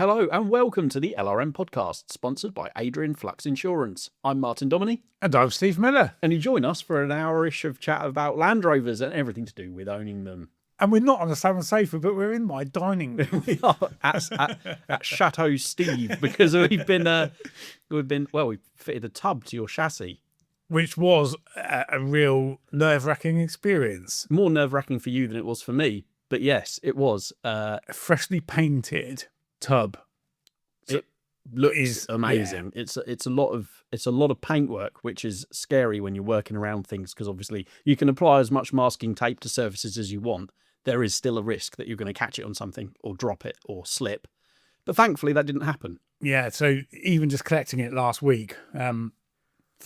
Hello and welcome to the LRM Podcast, sponsored by Adrian Flux Insurance. I'm Martin Dominy. And I'm Steve Miller. And you join us for an hour-ish of chat about Land Rovers and everything to do with owning them. And we're not on the same sofa, but we're in my dining room. We are at Chateau Steve because we've fitted a tub to your chassis. Which was a real nerve-wracking experience. More nerve-wracking for you than it was for me. But yes, it was. A freshly painted tub. It looks amazing. Yeah. It's a lot of paintwork, which is scary when you're working around things because obviously you can apply as much masking tape to surfaces as you want. There is still a risk that you're going to catch it on something or drop it or slip. But thankfully that didn't happen. Yeah, so even just collecting it last week,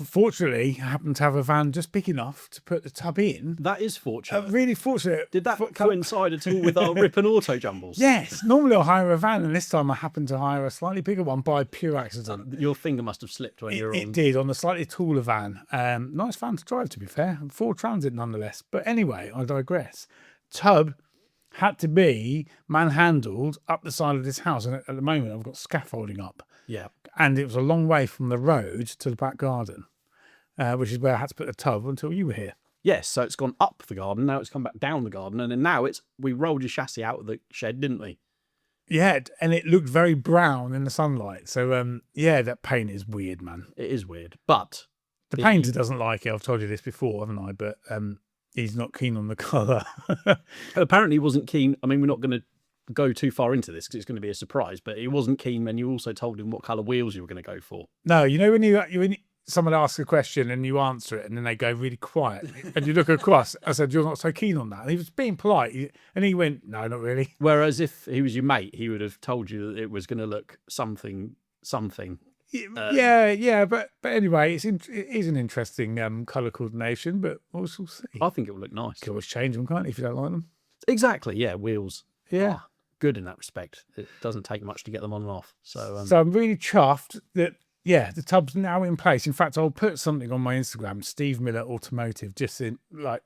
fortunately, I happened to have a van just big enough to put the tub in. That is fortunate. Really fortunate. Did that coincide at all with our Ripon Autojumbles? Yes. Normally I'll hire a van, and this time I happened to hire a slightly bigger one by pure accident. Your finger must have slipped when you were on. It did, on a slightly taller van. Nice van to drive, to be fair. Ford Transit nonetheless. But anyway, I digress. Tub had to be manhandled up the side of this house. And at the moment, I've got scaffolding up. Yeah. And it was a long way from the road to the back garden, which is where I had to put the tub until you were here. Yes, so it's gone up the garden. Now it's come back down the garden. And then now we rolled your chassis out of the shed, didn't we? Yeah, and it looked very brown in the sunlight. So, yeah, that paint is weird, man. It is weird. But the painter doesn't like it. I've told you this before, haven't I? But he's not keen on the colour. Apparently he wasn't keen. I mean, we're not going to go too far into this because it's going to be a surprise, but he wasn't keen when you also told him what colour wheels you were going to go for. No, you know when someone asks a question and you answer it and then they go really quiet and you look across, I said, you're not so keen on that. And he was being polite and he went, no, not really. Whereas if he was your mate, he would have told you that it was going to look something. But anyway, it is an interesting colour coordination, but we'll see. I think it will look nice. You can always change them, can't you, if you don't like them? Exactly, yeah, wheels. Yeah. Good in that respect. It doesn't take much to get them on and off. So I'm really chuffed that, yeah, the tub's now in place. In fact, I'll put something on my Instagram, Steve Miller Automotive, just in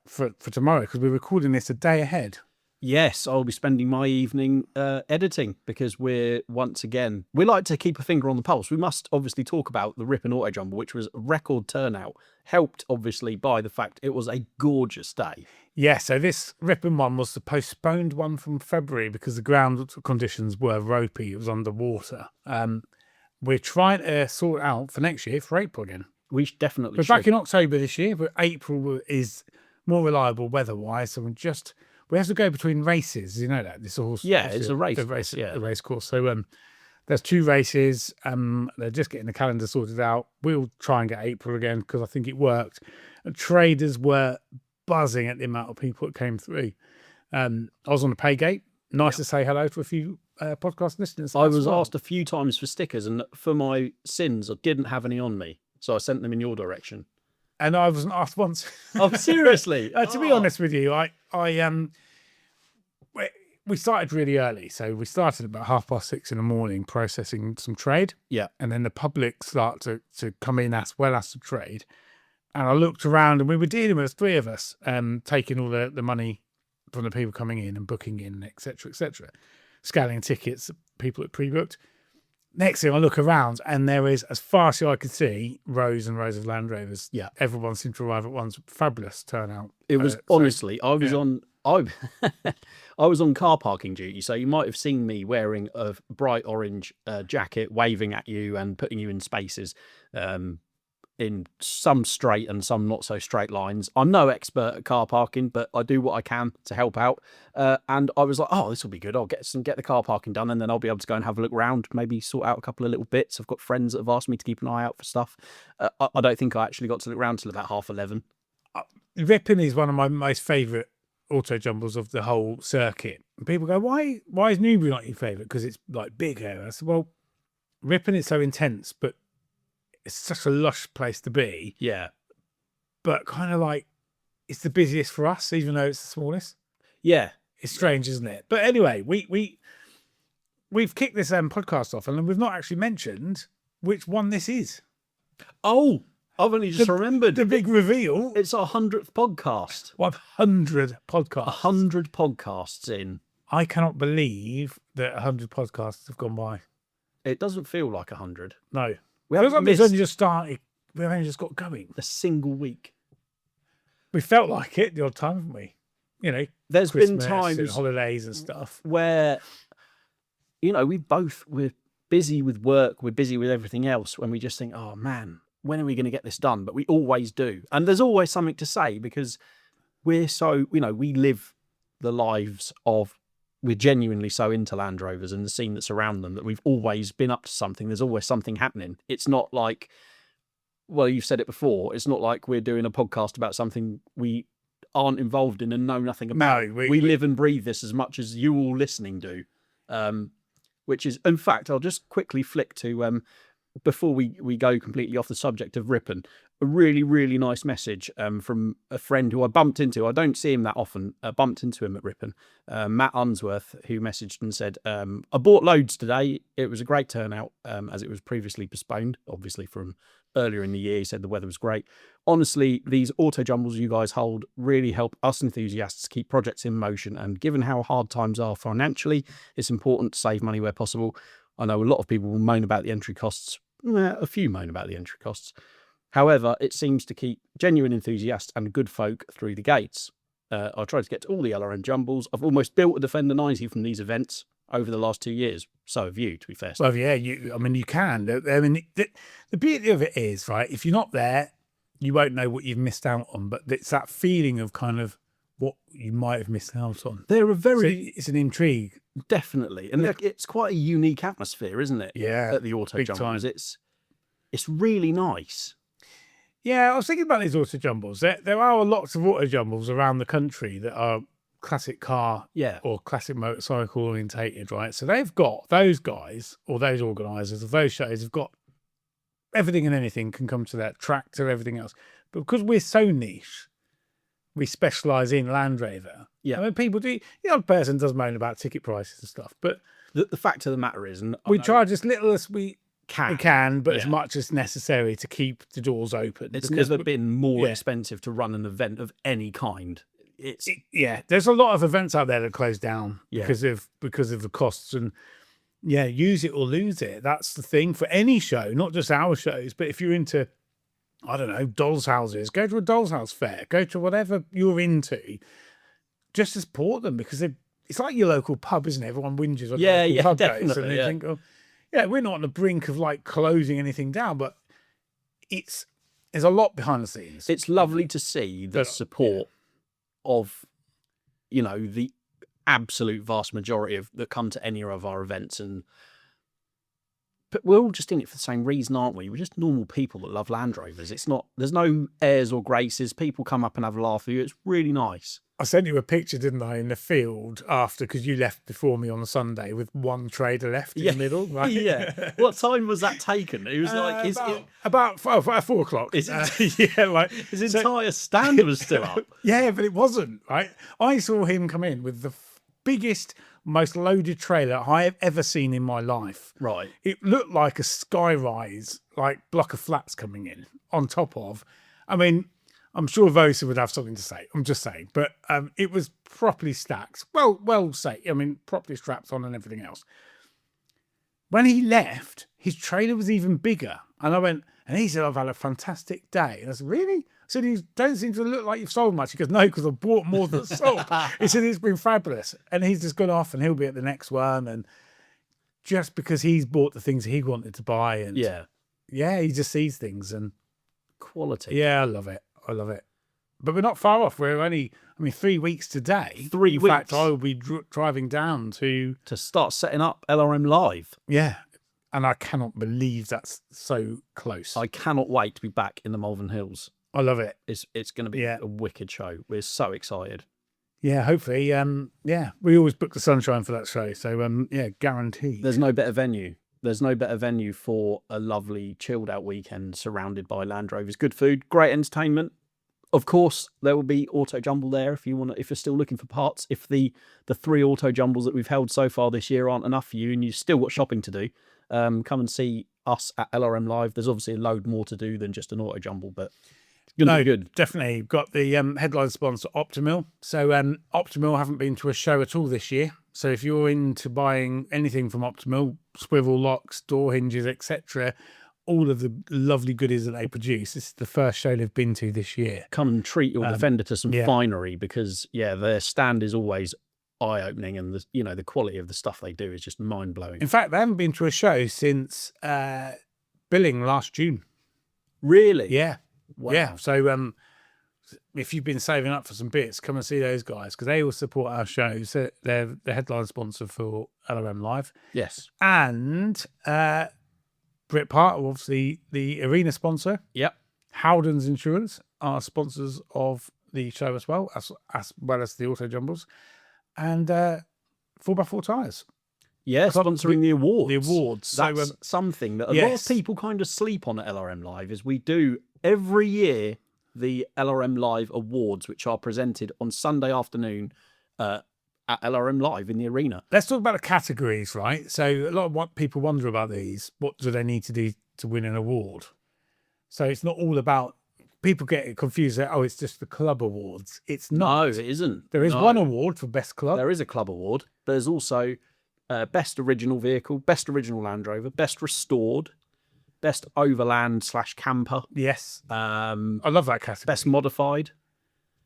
for tomorrow, because we're recording this a day ahead. Yes, I'll be spending my evening editing because we like to keep a finger on the pulse. We must obviously talk about the Ripon Autojumble, which was a record turnout, helped obviously by the fact it was a gorgeous day. Yeah, so this Ripon one was the postponed one from February because the ground conditions were ropey. It was underwater. We're trying to sort out for next year, for April again. We definitely should. We're back in October this year, but April is more reliable weather-wise, so we have to go between races, you know that? It's a race. Yeah. A race course. So there's 2 races. They're just getting the calendar sorted out. We'll try and get April again because I think it worked. And traders were buzzing at the amount of people that came through. I was on the pay gate. Nice to say hello to a few podcast listeners. I was asked a few times for stickers, and for my sins, I didn't have any on me. So I sent them in your direction. And I wasn't asked once. Oh, seriously? To be honest with you, we started really early. So we started about 6:30 in the morning processing some trade. Yeah. And then the public start to come in as well as to trade. And I looked around and we were dealing with 3 of us, taking all the money from the people coming in and booking in, et cetera, scanning tickets, people that pre-booked. Next thing I look around and there is, as far as I could see, rows and rows of Land Rovers. Yeah. Everyone seemed to arrive at once. Fabulous turnout. It was honestly, I was on car parking duty, so you might have seen me wearing a bright orange jacket, waving at you and putting you in spaces in some straight and some not so straight lines. I'm no expert at car parking, but I do what I can to help out. And I was like, oh, this will be good. I'll get the car parking done, and then I'll be able to go and have a look around, maybe sort out a couple of little bits. I've got friends that have asked me to keep an eye out for stuff. I don't think I actually got to look around till about 11:30. Ripon is one of my most favourite auto jumbles of the whole circuit. And people go, why is Newbury not your favourite? Because it's like big here. I said, well, Ripon is so intense, but it's such a lush place to be. Yeah. But kind of like, it's the busiest for us, even though it's the smallest. Yeah. It's strange, isn't it? But anyway, we've kicked this podcast off and we've not actually mentioned which one this is. Oh, I've only just remembered. The big reveal. It's our 100th podcast. 100 podcasts. 100 podcasts in. I cannot believe that 100 podcasts have gone by. It doesn't feel like 100. No. We Feels haven't like it's missed only just started. We've only just got going. a single week. We felt like it the odd time, haven't we? You know, There's Christmas been and times holidays and stuff. where, you know, we're busy with work, we're busy with everything else, when we just think, oh man, when are we going to get this done? But we always do. And there's always something to say, because we're so, you know, we live the lives of, we're genuinely so into Land Rovers and the scene that's around them, that we've always been up to something. There's always something happening. It's not like, well, you've said it before, it's not like we're doing a podcast about something we aren't involved in and know nothing about. No, we live and breathe this as much as you all listening do. Which is, in fact, I'll just quickly flick to, before we go completely off the subject of Ripon, a really, really nice message from a friend who I bumped into. I don't see him that often. I bumped into him at Ripon, Matt Unsworth, who messaged and said, I bought loads today. It was a great turnout, as it was previously postponed, obviously from earlier in the year. He said the weather was great. Honestly, these auto jumbles you guys hold really help us enthusiasts keep projects in motion. And given how hard times are financially, it's important to save money where possible. I know a lot of people will moan about the entry costs. A few moan about the entry costs. However, it seems to keep genuine enthusiasts and good folk through the gates. I tried to get to all the LRM jumbles. I've almost built a Defender 90 from these events over the last 2 years. So have you, to be fair. Well, yeah, I mean, you can. I mean, the beauty of it is, right, if you're not there, you won't know what you've missed out on. But it's that feeling of kind of what you might have missed out on. They're a very... So it's an intrigue. Definitely. And it's quite a unique atmosphere, isn't it? Yeah. At the auto big jumbles. time. It's really nice. Yeah, I was thinking about these auto jumbles. There are lots of auto jumbles around the country that are classic car or classic motorcycle orientated, right? So they've got those guys or those organisers of those shows have got everything and anything can come to that, tractor, everything else. But because we're so niche, we specialise in Land Rover. Yeah. I mean, people do, the odd person does moan about ticket prices and stuff, but the fact of the matter is, and we charge as little as we can, but as much as necessary to keep the doors open. It's never been more expensive to run an event of any kind. There's a lot of events out there that close down because of the costs, and use it or lose it. That's the thing for any show, not just our shows. But if you're into, I don't know, dolls' houses, go to a dolls' house fair, go to whatever you're into, just to support them, because it's like your local pub, isn't it? Everyone whinges on local pub days, and they think, we're not on the brink of like closing anything down, but there's a lot behind the scenes. It's lovely to see the support of, you know, the absolute vast majority of that come to any of our events, but we're all just in it for the same reason, aren't we? We're just normal people that love Land Rovers. There's no airs or graces. People come up and have a laugh with you. It's really nice. I sent you a picture, didn't I, in the field after, because you left before me on the Sunday with one trader left in the middle, right? Yeah. What time was that taken? It was like about 4 o'clock. His entire stand was still up. Yeah, but it wasn't, right? I saw him come in with the biggest, most loaded trailer I have ever seen in my life. Right. It looked like a skyrise, like block of flats coming in on top of. I mean, I'm sure Vosa would have something to say. I'm just saying. But it was properly stacked. Well say. I mean, properly strapped on and everything else. When he left, his trailer was even bigger. And I went, and he said, I've had a fantastic day. And I said, really? I said, you don't seem to look like you've sold much. He goes, no, because I bought more than sold. He said, it's been fabulous. And he's just gone off and he'll be at the next one. And just because he's bought the things he wanted to buy. And he just sees things and quality. Yeah, I love it. I love it. But we're not far off. We're only, 3 weeks today. 3 weeks. In fact, I will be driving down to start setting up LRM Live. Yeah. And I cannot believe that's so close. I cannot wait to be back in the Malvern Hills. I love it. It's going to be a wicked show. We're so excited. Yeah, hopefully. We always book the sunshine for that show. So, guaranteed. There's no better venue. There's no better venue for a lovely chilled out weekend surrounded by Land Rovers. Good food, great entertainment. Of course, there will be Auto Jumble there if you're still looking for parts. If the 3 Auto Jumbles that we've held so far this year aren't enough for you and you've still got shopping to do, come and see us at LRM Live. There's obviously a load more to do than just an Auto Jumble, but it's going to be good. Definitely. Got the headline sponsor, Optimil. So Optimil haven't been to a show at all this year. So if you're into buying anything from Optimal, swivel locks, door hinges, etc., all of the lovely goodies that they produce, this is the first show they've been to this year. Come and treat your Defender to some yeah. finery, because their stand is always eye-opening, and the quality of the stuff they do is just mind-blowing. In fact, they haven't been to a show since billing last June. Really? Yeah. Wow. Yeah. So if you've been saving up for some bits, come and see those guys, because they all support our shows. They're the headline sponsor for LRM Live. Yes. And Brit Part, obviously the arena sponsor. Yep. Howden's Insurance are sponsors of the show as well as the Autojumbles. And 4x4 Tyres. Yeah, sponsoring the awards. The awards. That's so, something that a lot of people kind of sleep on at LRM Live, is we do every year the LRM Live awards, which are presented on Sunday afternoon at LRM Live in the arena. Let's talk about the categories, right? So a lot of what people wonder about these, what do they need to do to win an award? So it's not all about, people get confused that, it's just the club awards. It's not. No, it isn't. There is one award for best club. There is a club award. There's also best original vehicle, best original Land Rover, best restored, best overland / camper. Yes. I love that category. Best modified.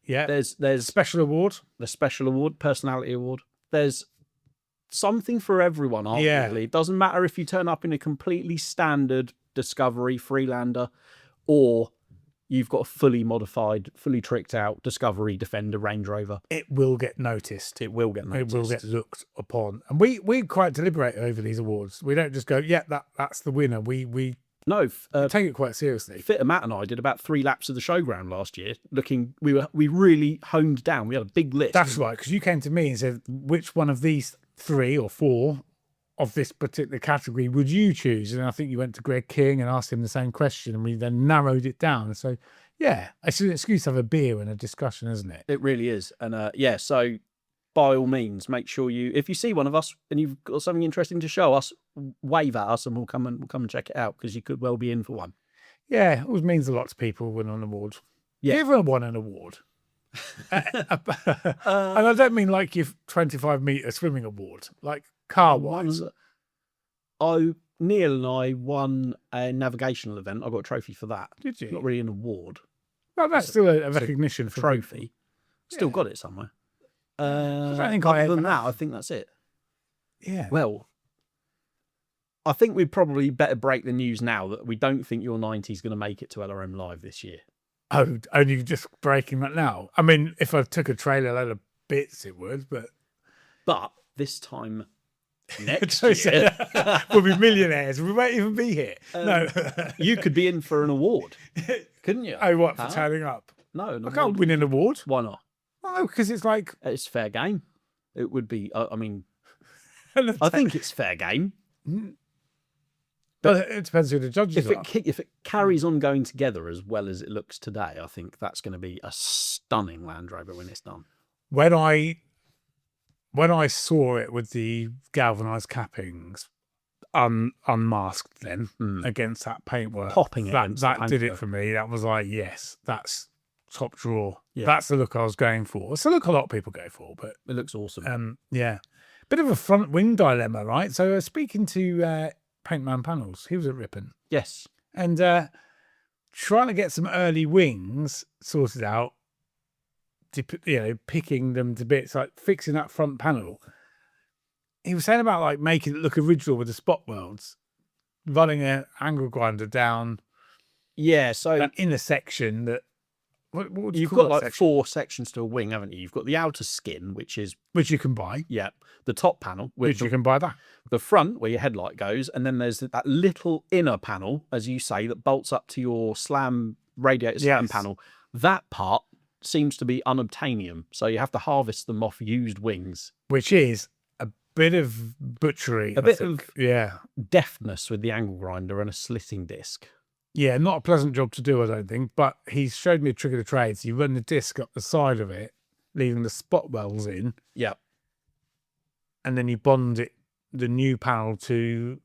Yeah. There's special award. The special award, personality award. There's something for everyone, arguably. Yeah. It doesn't matter if you turn up in a completely standard Discovery Freelander, or you've got a fully modified, fully tricked out Discovery Defender Range Rover. It will get noticed. It will get noticed. It will get looked upon. And we quite deliberate over these awards. We don't just go, that's the winner. We take it quite seriously. Fitter Matt and I did about 3 laps of the showground last year. We really honed down. We had a big list. That's right, because you came to me and said, which one of these 3 or 4 of this particular category would you choose? And I think you went to Greg King and asked him the same question, and we then narrowed it down. So, it's an excuse to have a beer and a discussion, isn't it? It really is. And so by all means, make sure if you see one of us and you've got something interesting to show us, wave at us and we'll come and check it out, because you could well be in for one. Yeah, it always means a lot to people win an award. Yeah. Everyone won an award. And I don't mean like your 25-meter swimming award, like car-wise. Neil and I won a navigational event. I got a trophy for that. Did you? Not really an award. Well, that's still a recognition for trophy. People. Still got it somewhere. I don't think other than that, I think that's it. Yeah. Well, I think we'd probably better break the news now that we don't think your 90 is going to make it to LRM Live this year. Oh, only just breaking that now? I mean, if I took a trailer load of bits, it would, but this time next year, we'll be millionaires. We won't even be here. No. You could be in for an award, couldn't you? Oh, what, for turning up? No. I can't win an award. Why not? No, because it's like... It's fair game. It would be, I think it's fair game. But it depends who the judges are. If it carries on going together as well as it looks today, I think that's going to be a stunning Land Rover when it's done. When I saw it with the galvanised cappings unmasked then against that paintwork, popping that did it for me. That was like, yes, that's top drawer. Yeah. That's the look I was going for. It's a look a lot of people go for, but it looks awesome. Yeah, bit of a front wing dilemma, right? So speaking to Paintman Panels, he was at Ripon, yes, and trying to get some early wings sorted out. Picking them to bits, like fixing that front panel. He was saying about like making it look original with the spot welds, running an angle grinder down. Yeah, so that intersection that. What would you've got like section? 4 sections to a wing, haven't you? You've got the outer skin, which you can buy. Yeah, the top panel, which you can buy that. The front, where your headlight goes, and then there's that little inner panel, as you say, that bolts up to your slam radiator slam panel. That part seems to be unobtainium, so you have to harvest them off used wings, which is a bit of butchery, a bit of deftness with the angle grinder and a slitting disc. Yeah, not a pleasant job to do, I don't think, but he's showed me a trick of the trade. So you run the disc up the side of it, leaving the spot wells in. Yeah. And then you bond the new panel to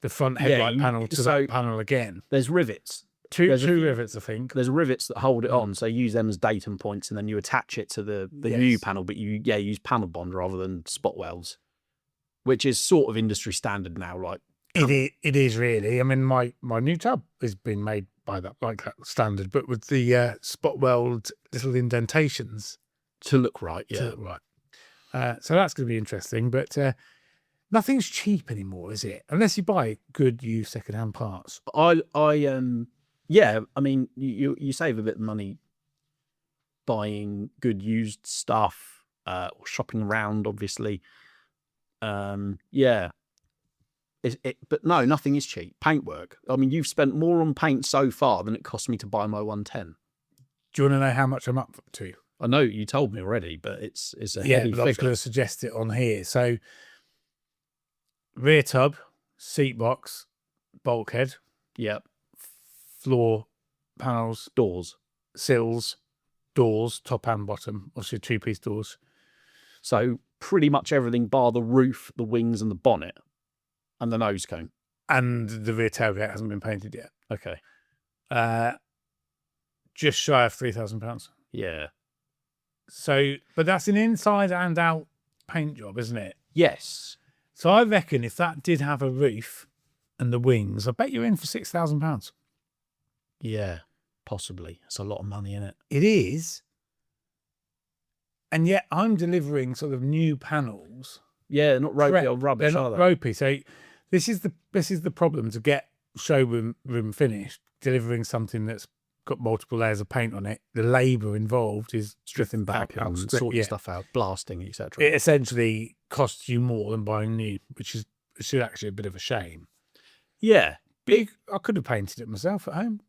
the front headlight panel to that panel again. There's rivets Two There's a few- rivets, I think. There's rivets that hold it on, so you use them as datum points, and then you attach it to the new Yes. panel. But you use panel bond rather than spot welds, which is sort of industry standard now. Like It is really. I mean, my new tub has been made by that standard, but with the spot weld little indentations to look right, to yeah. look right. So that's going to be interesting. But nothing's cheap anymore, is it? Unless you buy good used second-hand parts. Yeah, I mean, you save a bit of money buying good used stuff or shopping around, obviously. Yeah. But no, nothing is cheap. Paintwork. I mean, you've spent more on paint so far than it cost me to buy my 110. Do you want to know how much I'm up to? I know you told me already, but it's a Yeah, heavy but I was figure. going to suggest it on here. So, rear tub, seat box, bulkhead, Yep. floor panels, Doors. sills, doors, top and bottom, obviously two-piece doors. So pretty much everything bar the roof, the wings, and the bonnet, and the nose cone. And the rear tailgate hasn't been painted yet. Okay. Just shy of £3,000. Yeah. So, but that's an inside and out paint job, isn't it? Yes. So I reckon if that did have a roof and the wings, I bet you're in for £6,000. Yeah. Possibly. It's a lot of money in it. It is. And yet I'm delivering sort of new panels. Yeah, not ropey or rubbish, They're are not they? ropey. So this is the problem to get showroom finished, delivering something that's got multiple layers of paint on it. The labour involved is Stripping back and sorting stuff out, blasting, etc. It essentially costs you more than buying new, which is actually a bit of a shame. Yeah. I could have painted it myself at home.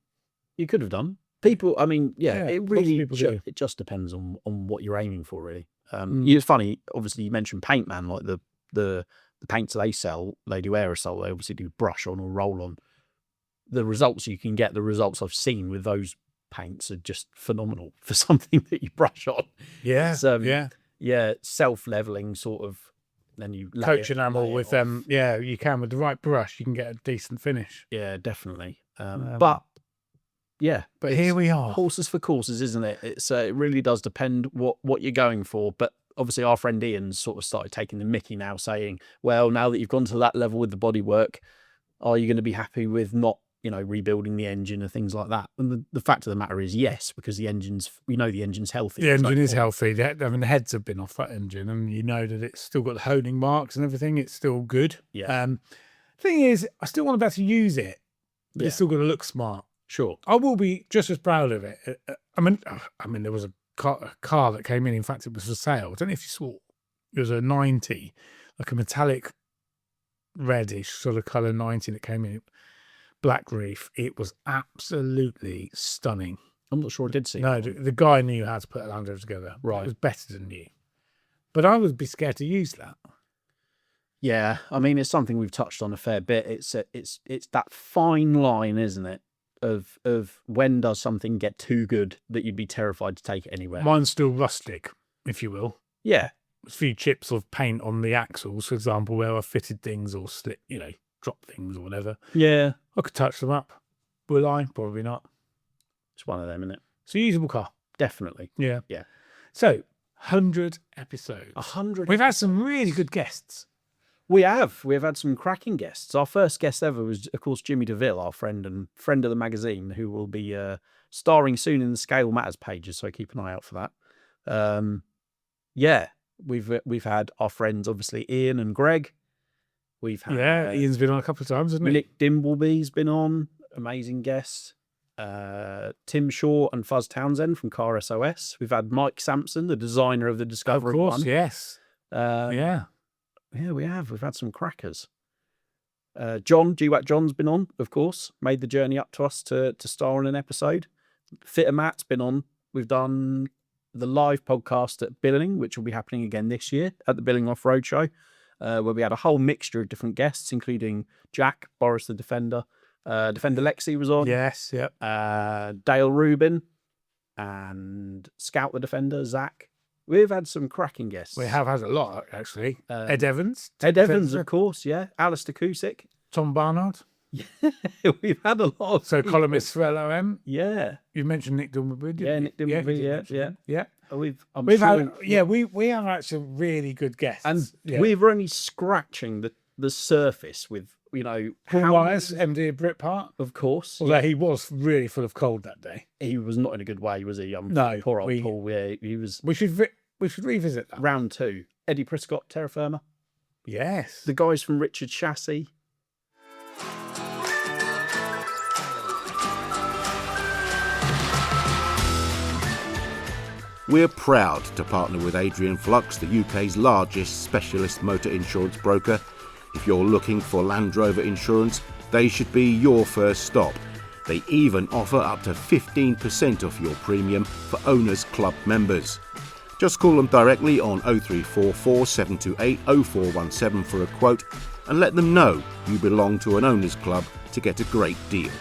You could have done. People, I mean, Yeah, it lots of really people do. it just depends on what you're aiming for, really. It's funny. Obviously, you mentioned Paint Man, like the paints they sell. They do aerosol. They obviously do brush on or roll on. The results you can get, the results I've seen with those paints are just phenomenal for something that you brush on. Yeah, So, yeah. Self-leveling sort of. Then you Coach enamel lay it with off. you can with the right brush, you can get a decent finish. Yeah, definitely. But But here we are. Horses for courses, isn't it? It's it really does depend what you're going for. But obviously, our friend Ian's sort of started taking the mickey now, saying, "Well, now that you've gone to that level with the bodywork, are you going to be happy with not, rebuilding the engine and things like that?" And the fact of the matter is, yes, because the engine's healthy. The engine is healthy. The heads have been off that engine, and you know that it's still got the honing marks and everything. It's still good. Yeah. Thing is, I still want to be able to use it, but it's still got to look smart. Sure. I will be just as proud of it. I mean, there was a car that came in. In fact, it was for sale. I don't know if you saw. It was a 90, like a metallic reddish sort of colour 90 that came in. Black reef. It was absolutely stunning. I'm not sure I did see. No, the guy knew how to put a Land Rover together. Right. It was better than you. But I would be scared to use that. Yeah, I mean, it's something we've touched on a fair bit. It's that fine line, isn't it? Of when does something get too good that you'd be terrified to take it anywhere? Mine's still rustic, if you will. Yeah. A few chips of paint on the axles, for example, where I fitted things or slip, drop things or whatever. Yeah. I could touch them up. Will I? Probably not. It's one of them, isn't it? It's a usable car. Definitely. Yeah. Yeah. So, 100 episodes. 100. We've had some really good guests. We have had some cracking guests. Our first guest ever was, of course, Jimmy DeVille, our friend of the magazine, who will be starring soon in the Scale Matters pages. So keep an eye out for that. We've had our friends, obviously Ian and Greg. We've had Ian's been on a couple of times, hasn't he? Nick Dimbleby's been on, amazing guest. Tim Shaw and Fuzz Townsend from Car SOS. We've had Mike Sampson, the designer of the Discovery. Of course, One. yes. Yeah, we have. We've had some crackers. John, GWAT John's been on, of course. Made the journey up to us to star in an episode. Fitter Matt's been on. We've done the live podcast at Billing, which will be happening again this year at the Billing Off-Road Show, where we had a whole mixture of different guests, including Jack, Boris the Defender. Defender Lexi was on. Yes, yep. Dale Rubin and Scout the Defender, Zach. We've had some cracking guests. We have had a lot, actually. Ed Evans. Ed Evans, of course, yeah. Alistair Cusick. Tom Barnard. We've had a lot of So people. columnists for LRM. Yeah. You mentioned Nick Dunwoody. Yeah, Nick Dunwoody, you did yeah, mention yeah. him. Yeah. We've Had, we are actually really good guests. and we're only scratching the surface with, Paul how Wise, MD of Britpart. of course. Although he was really full of cold that day. He was not in a good way, was he? No, Poor old Paul. Yeah, he was. We should revisit that. Round 2. Eddie Prescott, Terra Firma. Yes. The guys from Richard Chassis. We're proud to partner with Adrian Flux, the UK's largest specialist motor insurance broker. If you're looking for Land Rover insurance, they should be your first stop. They even offer up to 15% off your premium for Owners Club members. Just call them directly on 0344 728 0417 for a quote and let them know you belong to an Owners Club to get a great deal.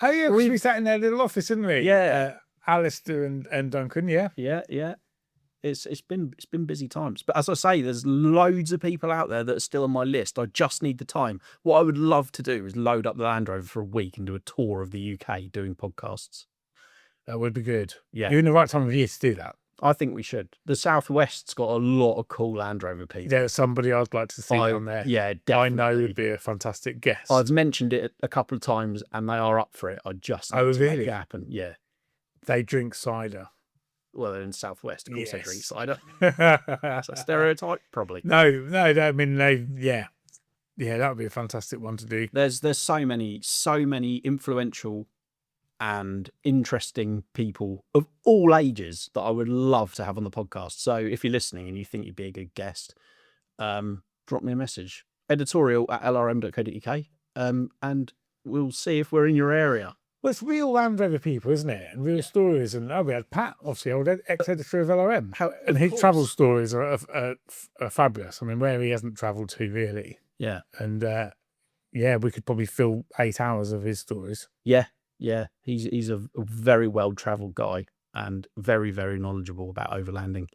Oh yeah, we sat in their little office, didn't we? Yeah. Alistair and Duncan, yeah. Yeah. It's been busy times. But as I say, there's loads of people out there that are still on my list. I just need the time. What I would love to do is load up the Land Rover for a week and do a tour of the UK doing podcasts. That would be good. Yeah. You're in the right time of year to do that. I think we should. The Southwest's got a lot of cool Land Rover people. There's somebody I'd like to see on there. Yeah, definitely. I know would be a fantastic guest. I've mentioned it a couple of times and they are up for it. I just need to make it happen. Yeah. They drink cider. Well, they're in Southwest. Of course they drink cider. That's That's a stereotype, probably. No. I mean, yeah, that would be a fantastic one to do. There's so many influential and interesting people of all ages that I would love to have on the podcast. So if you're listening and you think you'd be a good guest, drop me a message. Editorial at lrm.co.uk, and we'll see if we're in your area. Well, it's real Land Rover people, isn't it? And real stories. And we had Pat, obviously, old ex-editor of LRM. And his travel stories are fabulous. I mean, where he hasn't travelled to, really. Yeah. And, we could probably fill 8 hours of his stories. Yeah. He's a very well-travelled guy and very, very knowledgeable about overlanding.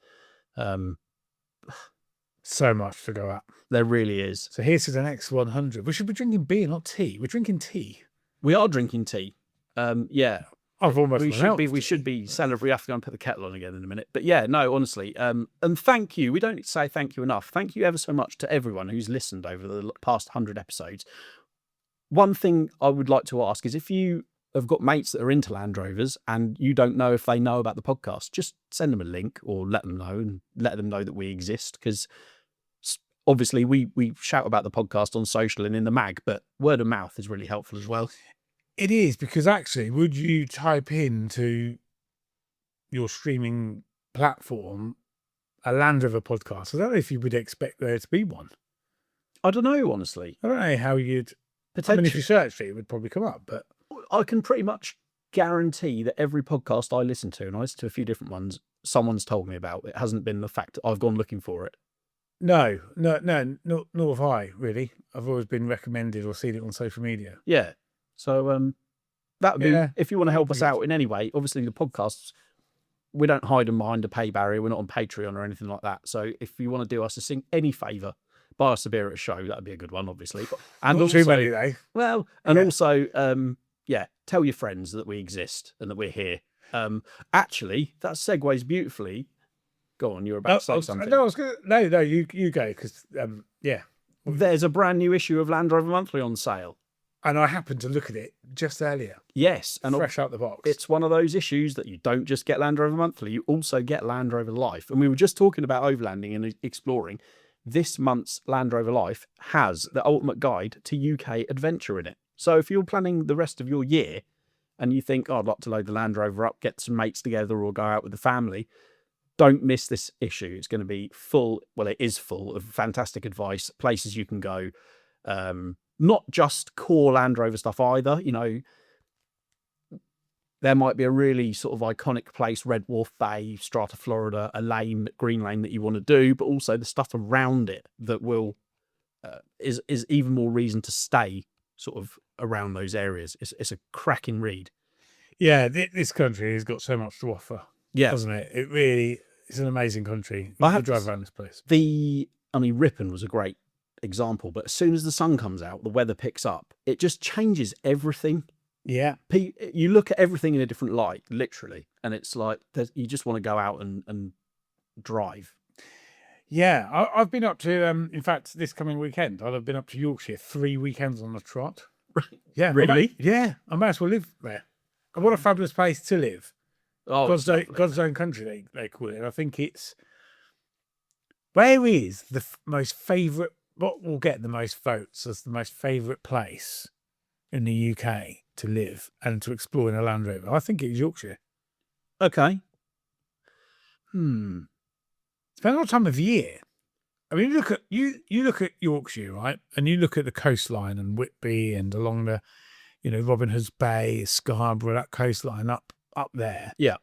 So much to go at. There really is. So here's to the next 100. We should be drinking beer, not tea. We're drinking tea. We are drinking tea. Yeah. I've almost we should be celebrating. We have to go and put the kettle on again in a minute. But yeah, no, honestly. And thank you. We don't say thank you enough. Thank you ever so much to everyone who's listened over the past 100 episodes. One thing I would like to ask is if you have got mates that are into Land Rovers and you don't know if they know about the podcast, just send them a link or let them know and let them know that we exist. Because obviously we shout about the podcast on social and in the mag, but word of mouth is really helpful as well. It is, because actually, would you type into your streaming platform a Land Rover podcast? I don't know if you would expect there to be one. I don't know, honestly. I don't know how you'd... I mean, if you search for it, it would probably come up, but... I can pretty much guarantee that every podcast I listen to, and I listen to a few different ones, someone's told me about. It hasn't been the fact that I've gone looking for it. No, nor have I, really. I've always been recommended or seen it on social media. Yeah. So that would be, if you want to help us out in any way, obviously the podcasts, we don't hide them behind a pay barrier. We're not on Patreon or anything like that. So if you want to do us any favour, buy us a beer at a show. That'd be a good one, obviously. And not also, too many, though. Well, and also, tell your friends that we exist and that we're here. Actually, that segues beautifully. Go on, you're about to say something. No, you go, because, There's a brand new issue of Land Rover Monthly on sale. And I happened to look at it just earlier. Yes. And fresh out the box. It's one of those issues that you don't just get Land Rover Monthly, you also get Land Rover Life. And we were just talking about overlanding and exploring. This month's Land Rover Life has the ultimate guide to UK adventure in it. So if you're planning the rest of your year and you think, I'd like to load the Land Rover up, get some mates together or go out with the family, don't miss this issue. It's going to be full, well, it is full of fantastic advice, places you can go, not just core Land Rover stuff either. You know, there might be a really sort of iconic place, Red Wharf Bay, Strata, Florida, a lane, green lane that you want to do, but also the stuff around it that will is even more reason to stay sort of around those areas. It's a cracking read. Yeah, this country has got so much to offer. Yeah, doesn't it? It really is an amazing country. I have to drive around this place. Ripon was a great example, but as soon as the sun comes out, the weather picks up. It just changes everything. Yeah. You look at everything in a different light, literally, and it's like you just want to go out and drive. Yeah, I've been up to, in fact, this coming weekend, I've been up to Yorkshire 3 weekends on the trot. Yeah. Really? I might as well live there. And what a fabulous place to live. Oh, God's own country, they call it. And I think it's, where is the most favourite, what will get the most votes as the most favourite place in the UK to live and to explore in a Land Rover? I think it's Yorkshire. okay. Depends on time of year. I mean, you look at Yorkshire, right, and you look at the coastline and Whitby and along the, Robin Hood's Bay, Scarborough, that coastline up there. Yeah.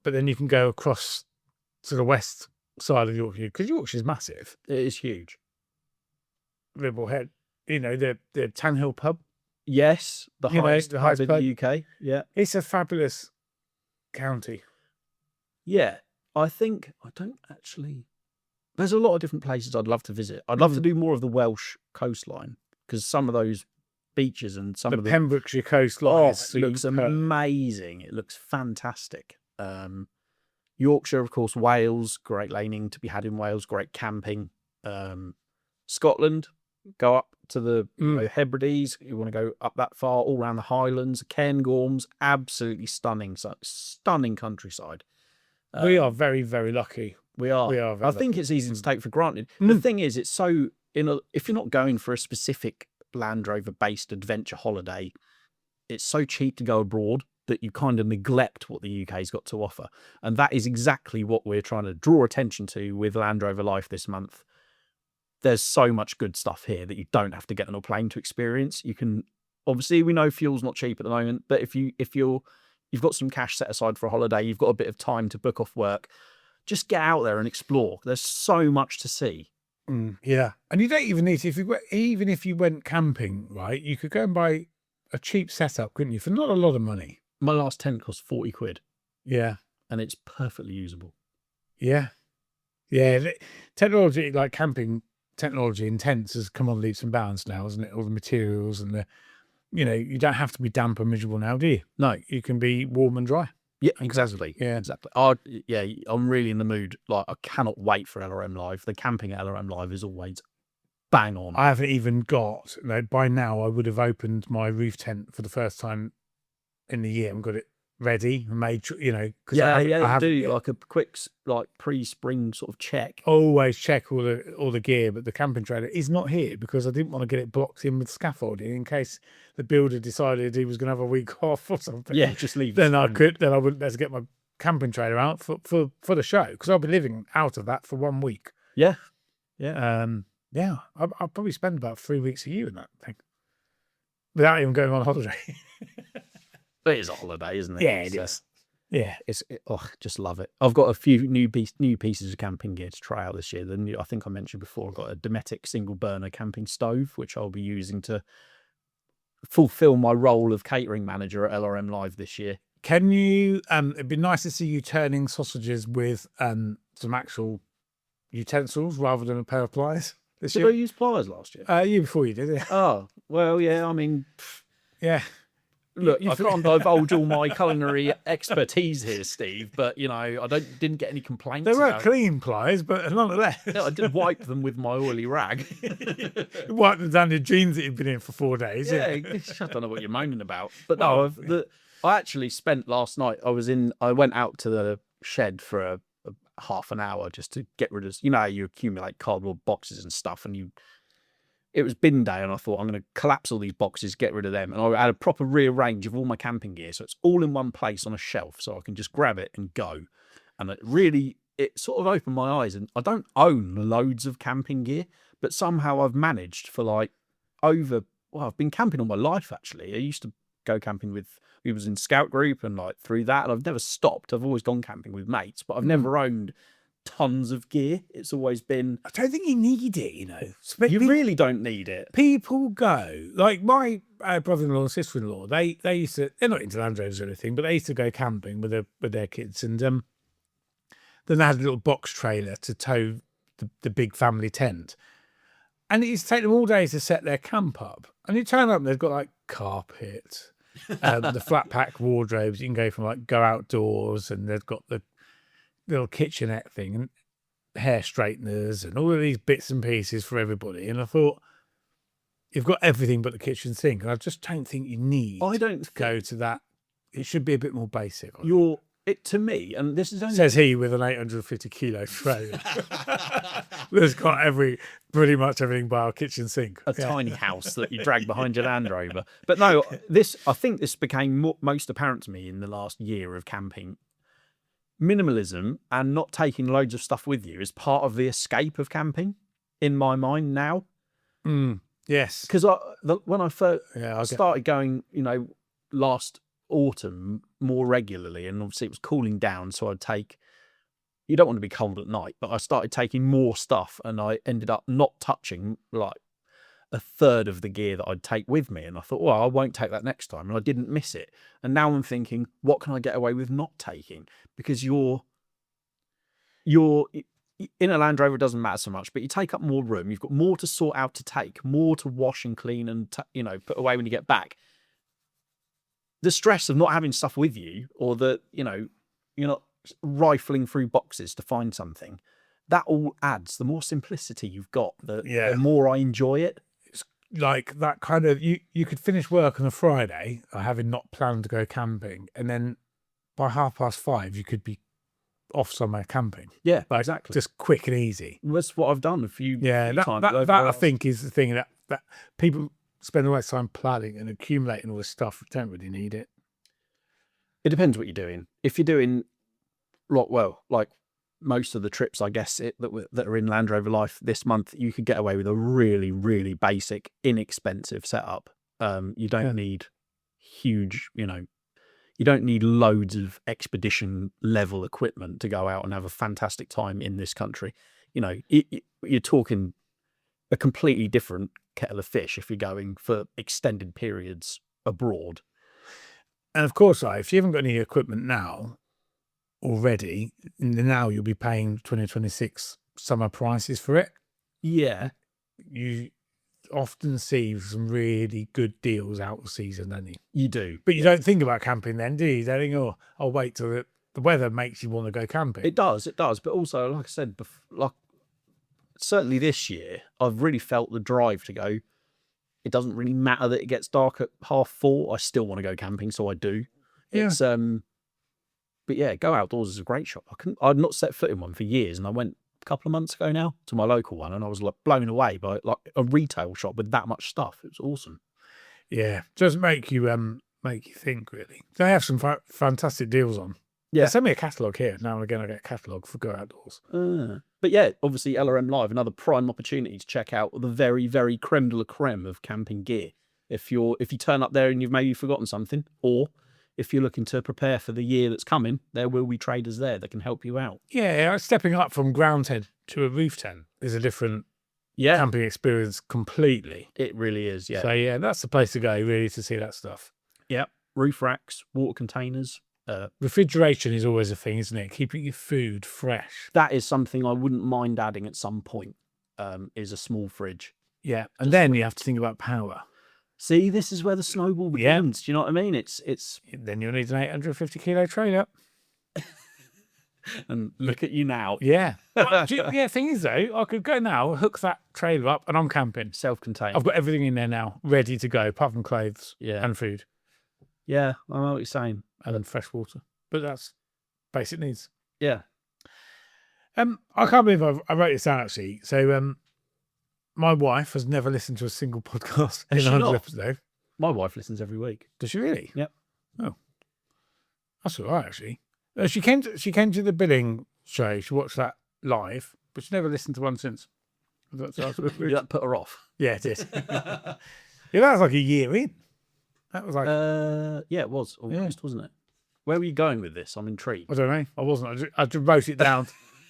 But then you can go across to the west side of Yorkshire, because Yorkshire's massive. It is huge. Ribble Head, the Tan Hill pub. Yes, the highest the pub highest in pub. the UK. Yeah. It's a fabulous county. Yeah. I think there's a lot of different places I'd love to visit. I'd love to do more of the Welsh coastline, because some of those beaches and some of the Pembrokeshire coastline it looks amazing. It looks fantastic. Yorkshire, of course, Wales, great laning to be had in Wales, great camping. Scotland, go up to the Hebrides. You want to go up that far, all around the Highlands, Cairngorms, absolutely stunning countryside. We are very, very lucky. We are. I think it's easy to take for granted. The thing is, it's so if you're not going for a specific Land Rover based adventure holiday, it's so cheap to go abroad that you kind of neglect what the UK's got to offer. And that is exactly what we're trying to draw attention to with Land Rover Life this month. There's so much good stuff here that you don't have to get on a plane to experience. You can, obviously, we know fuel's not cheap at the moment, but if you've got some cash set aside for a holiday, you've got a bit of time to book off work, just get out there and explore. There's so much to see. Yeah. And you don't even need to, even if you went camping, right, you could go and buy a cheap setup, couldn't you, for not a lot of money. My last tent cost 40 quid. Yeah. And it's perfectly usable. Yeah. Yeah. Technology, like camping technology in tents has come on leaps and bounds now, hasn't it? All the materials and you don't have to be damp and miserable now, do you? No, you can be warm and dry. Yeah, exactly. Yeah. Exactly. I'm really in the mood. Like, I cannot wait for LRM Live. The camping at LRM Live is always bang on. I haven't even got, by now I would have opened my roof tent for the first time in the year and got it ready and made sure, because I do like a quick pre-spring sort of check. Always check all the gear, but the camping trailer is not here because I didn't want to get it blocked in with scaffolding in case the builder decided he was going to have a week off or something. Yeah, just leave. Then I wouldn't let's get my camping trailer out for the show, because I'll be living out of that for 1 week. Yeah. I'll probably spend about 3 weeks a year in that thing without even going on holiday. It is a holiday, isn't it? Yeah, it is. Yeah, just love it. I've got a few new pieces of camping gear to try out this year. I think I mentioned before, I've got a Dometic single burner camping stove, which I'll be using to fulfill my role of catering manager at LRM Live this year. Can you? It'd be nice to see you turning sausages with some actual utensils rather than a pair of pliers. Did I use pliers last year? Year before you did, yeah. Oh well, yeah. I mean, yeah. Look, I can't divulge all my culinary expertise here, Steve, but I didn't get any complaints. They weren't clean pliers, but nonetheless. Yeah, I did wipe them with my oily rag. You wiped them down your jeans that you've been in for 4 days. Yeah, I don't know what you're moaning about. But no, I actually spent last night, I went out to the shed for a half an hour just to get rid of, how you accumulate cardboard boxes and stuff, and it was bin day, and I thought, I'm going to collapse all these boxes, get rid of them. And I had a proper rearrange of all my camping gear. So it's all in one place on a shelf, so I can just grab it and go. And it sort of opened my eyes. And I don't own loads of camping gear, but somehow I've managed for I've been camping all my life, actually. I used to go camping we was in scout group and through that. And I've never stopped. I've always gone camping with mates, but I've never owned tons of gear. It's always been, I don't think you need it, you really don't need it. People go, like my brother-in-law and sister-in-law, they used to, they're not into Land Rovers or anything, but they used to go camping with their kids, and then they had a little box trailer to tow the big family tent. And it used to take them all day to set their camp up. And you turn up and they've got like carpet, the flat pack wardrobes. You can go from like go outdoors, and they've got the little kitchenette thing and hair straighteners and all of these bits and pieces for everybody. And I thought, you've got everything but the kitchen sink. And I just don't think you need to go to that. It should be a bit more basic. To me, and this is only... Says he with an 850 kilo trailer that's got pretty much everything by our kitchen sink. A tiny house that you drag behind your Land Rover. But no, I think this became most apparent to me in the last year of camping. Minimalism and not taking loads of stuff with you is part of the escape of camping in my mind now. Yes. Because when I first started going, last autumn more regularly, and obviously it was cooling down, so I'd take, you don't want to be cold at night, but I started taking more stuff, and I ended up not touching like a third of the gear that I'd take with me. And I thought, well, I won't take that next time, and I didn't miss it. And now I'm thinking, what can I get away with not taking? Because you're in a Land Rover, it doesn't matter so much, but you take up more room, you've got more to sort out, to take more to wash and clean and put away when you get back. The stress of not having stuff with you, or that, you're not rifling through boxes to find something, that all adds. The more simplicity you've got, the more I enjoy it. It's like that kind of, you could finish work on a Friday, having not planned to go camping, and then by 5:30, you could be off somewhere camping. Yeah, exactly. Just quick and easy. That's what I've done a few times. That I think is the thing that people spend all that time planning and accumulating all this stuff. You don't really need it. It depends what you're doing. If you're doing, like most of the trips, I guess, that are in Land Rover Life this month, you could get away with a really, really basic, inexpensive setup. You don't need huge, you don't need loads of expedition level equipment to go out and have a fantastic time in this country. You're talking a completely different kettle of fish if you're going for extended periods abroad. And of course, if you haven't got any equipment now already, now you'll be paying 2026 summer prices for it. Yeah. You often see some really good deals out of season, don't you? You do. But you don't think about camping then, do you? You don't think, I'll wait till the weather makes you want to go camping. It does. But also, like I said, certainly this year, I've really felt the drive to go. It doesn't really matter that it gets dark at 4:30. I still want to go camping, so I do. Yeah. It's but yeah, Go Outdoors is a great shop. I'd not set foot in one for years, and I went a couple of months ago now to my local one, and I was like blown away by like a retail shop with that much stuff. It was awesome. Yeah, just make you think really. They have some fantastic deals on. Yeah, send me a catalogue here. Now and again, I get a catalogue for Go Outdoors. But yeah, obviously LRM Live, another prime opportunity to check out the very, very creme de la creme of camping gear. If you turn up there and you've maybe forgotten something, or if you're looking to prepare for the year that's coming, there will be traders there that can help you out. Yeah, stepping up from ground tent to a roof tent is a different camping experience completely. It really is, yeah. So yeah, that's the place to go really to see that stuff. Yeah, roof racks, water containers. Refrigeration is always a thing, isn't it? Keeping your food fresh. That is something I wouldn't mind adding at some point, is a small fridge. Yeah, and then you have to think about power. See, this is where the snowball begins. Do you know what I mean? It's Then you'll need an 850 kilo trailer. And look at you now. Yeah. Thing is though, I could go now, hook that trailer up, and I'm camping. Self-contained. I've got everything in there now, ready to go, apart from clothes and food. Yeah, I know what you're saying. And then fresh water. But that's basic needs. Yeah. I can't believe I wrote this down actually. So my wife has never listened to a single podcast in 100 episodes. My wife listens every week. Does she really? Yep. Oh. That's all right actually. She came to the billing show. She watched that live, but she never listened to one since. That put her off. Yeah, it did. Yeah, that was like a year in. That was like... yeah, it was. August, wasn't it? Where were you going with this? I'm intrigued. I don't know. I wasn't. I just wrote it down.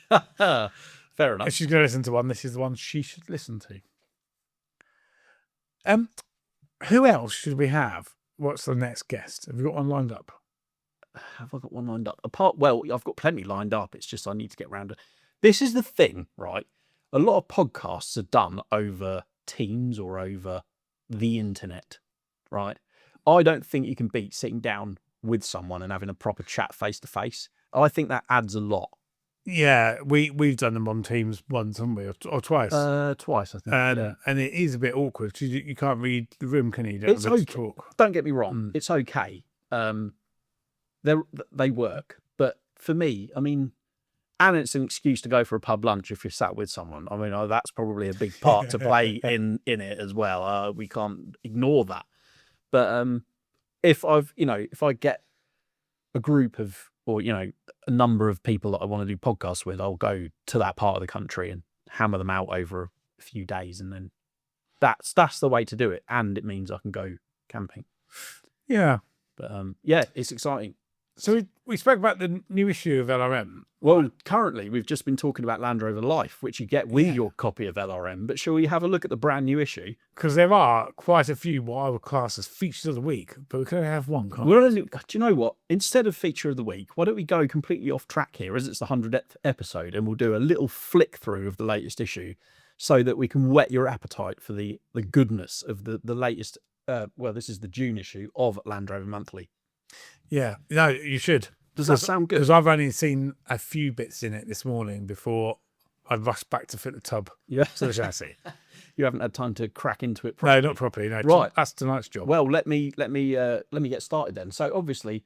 Fair enough. If she's going to listen to one, this is the one she should listen to. Who else should we have? What's the next guest? Have you got one lined up? Have I got one lined up? I've got plenty lined up. It's just I need to get round to... This is the thing, right? A lot of podcasts are done over Teams or over the internet, right? I don't think you can beat sitting down with someone and having a proper chat face to face. I think that adds a lot. Yeah, we've done them on Teams once, haven't we, or twice? Twice, I think. And it is a bit awkward because you can't read the room, can you? You don't It's have to okay. talk. Don't get me wrong, it's okay. They work, but for me, I mean, and it's an excuse to go for a pub lunch if you're sat with someone. I mean, that's probably a big part to play in it as well. We can't ignore that. But if I get a group of, or a number of people that I want to do podcasts with, I'll go to that part of the country and hammer them out over a few days, and then that's the way to do it. And it means I can go camping. Yeah. But yeah, it's exciting. So we spoke about the new issue of LRM. Well, currently we've just been talking about Land Rover Life, which you get with your copy of LRM. But shall we have a look at the brand new issue? Because there are quite a few what I would class as features of the week, but we can only have one, can't we? Do you know what? Instead of feature of the week, why don't we go completely off track here, as it's the 100th episode, and we'll do a little flick through of the latest issue, so that we can whet your appetite for the goodness of the latest. Well, this is the June issue of Land Rover Monthly. Yeah, no, you should. Does that sound good? Because I've only seen a few bits in it this morning before I rushed back to fit the tub. Yeah. So the chassis. You haven't had time to crack into it properly. No, not properly. No, right. That's tonight's job. Well, let me get started then. So obviously,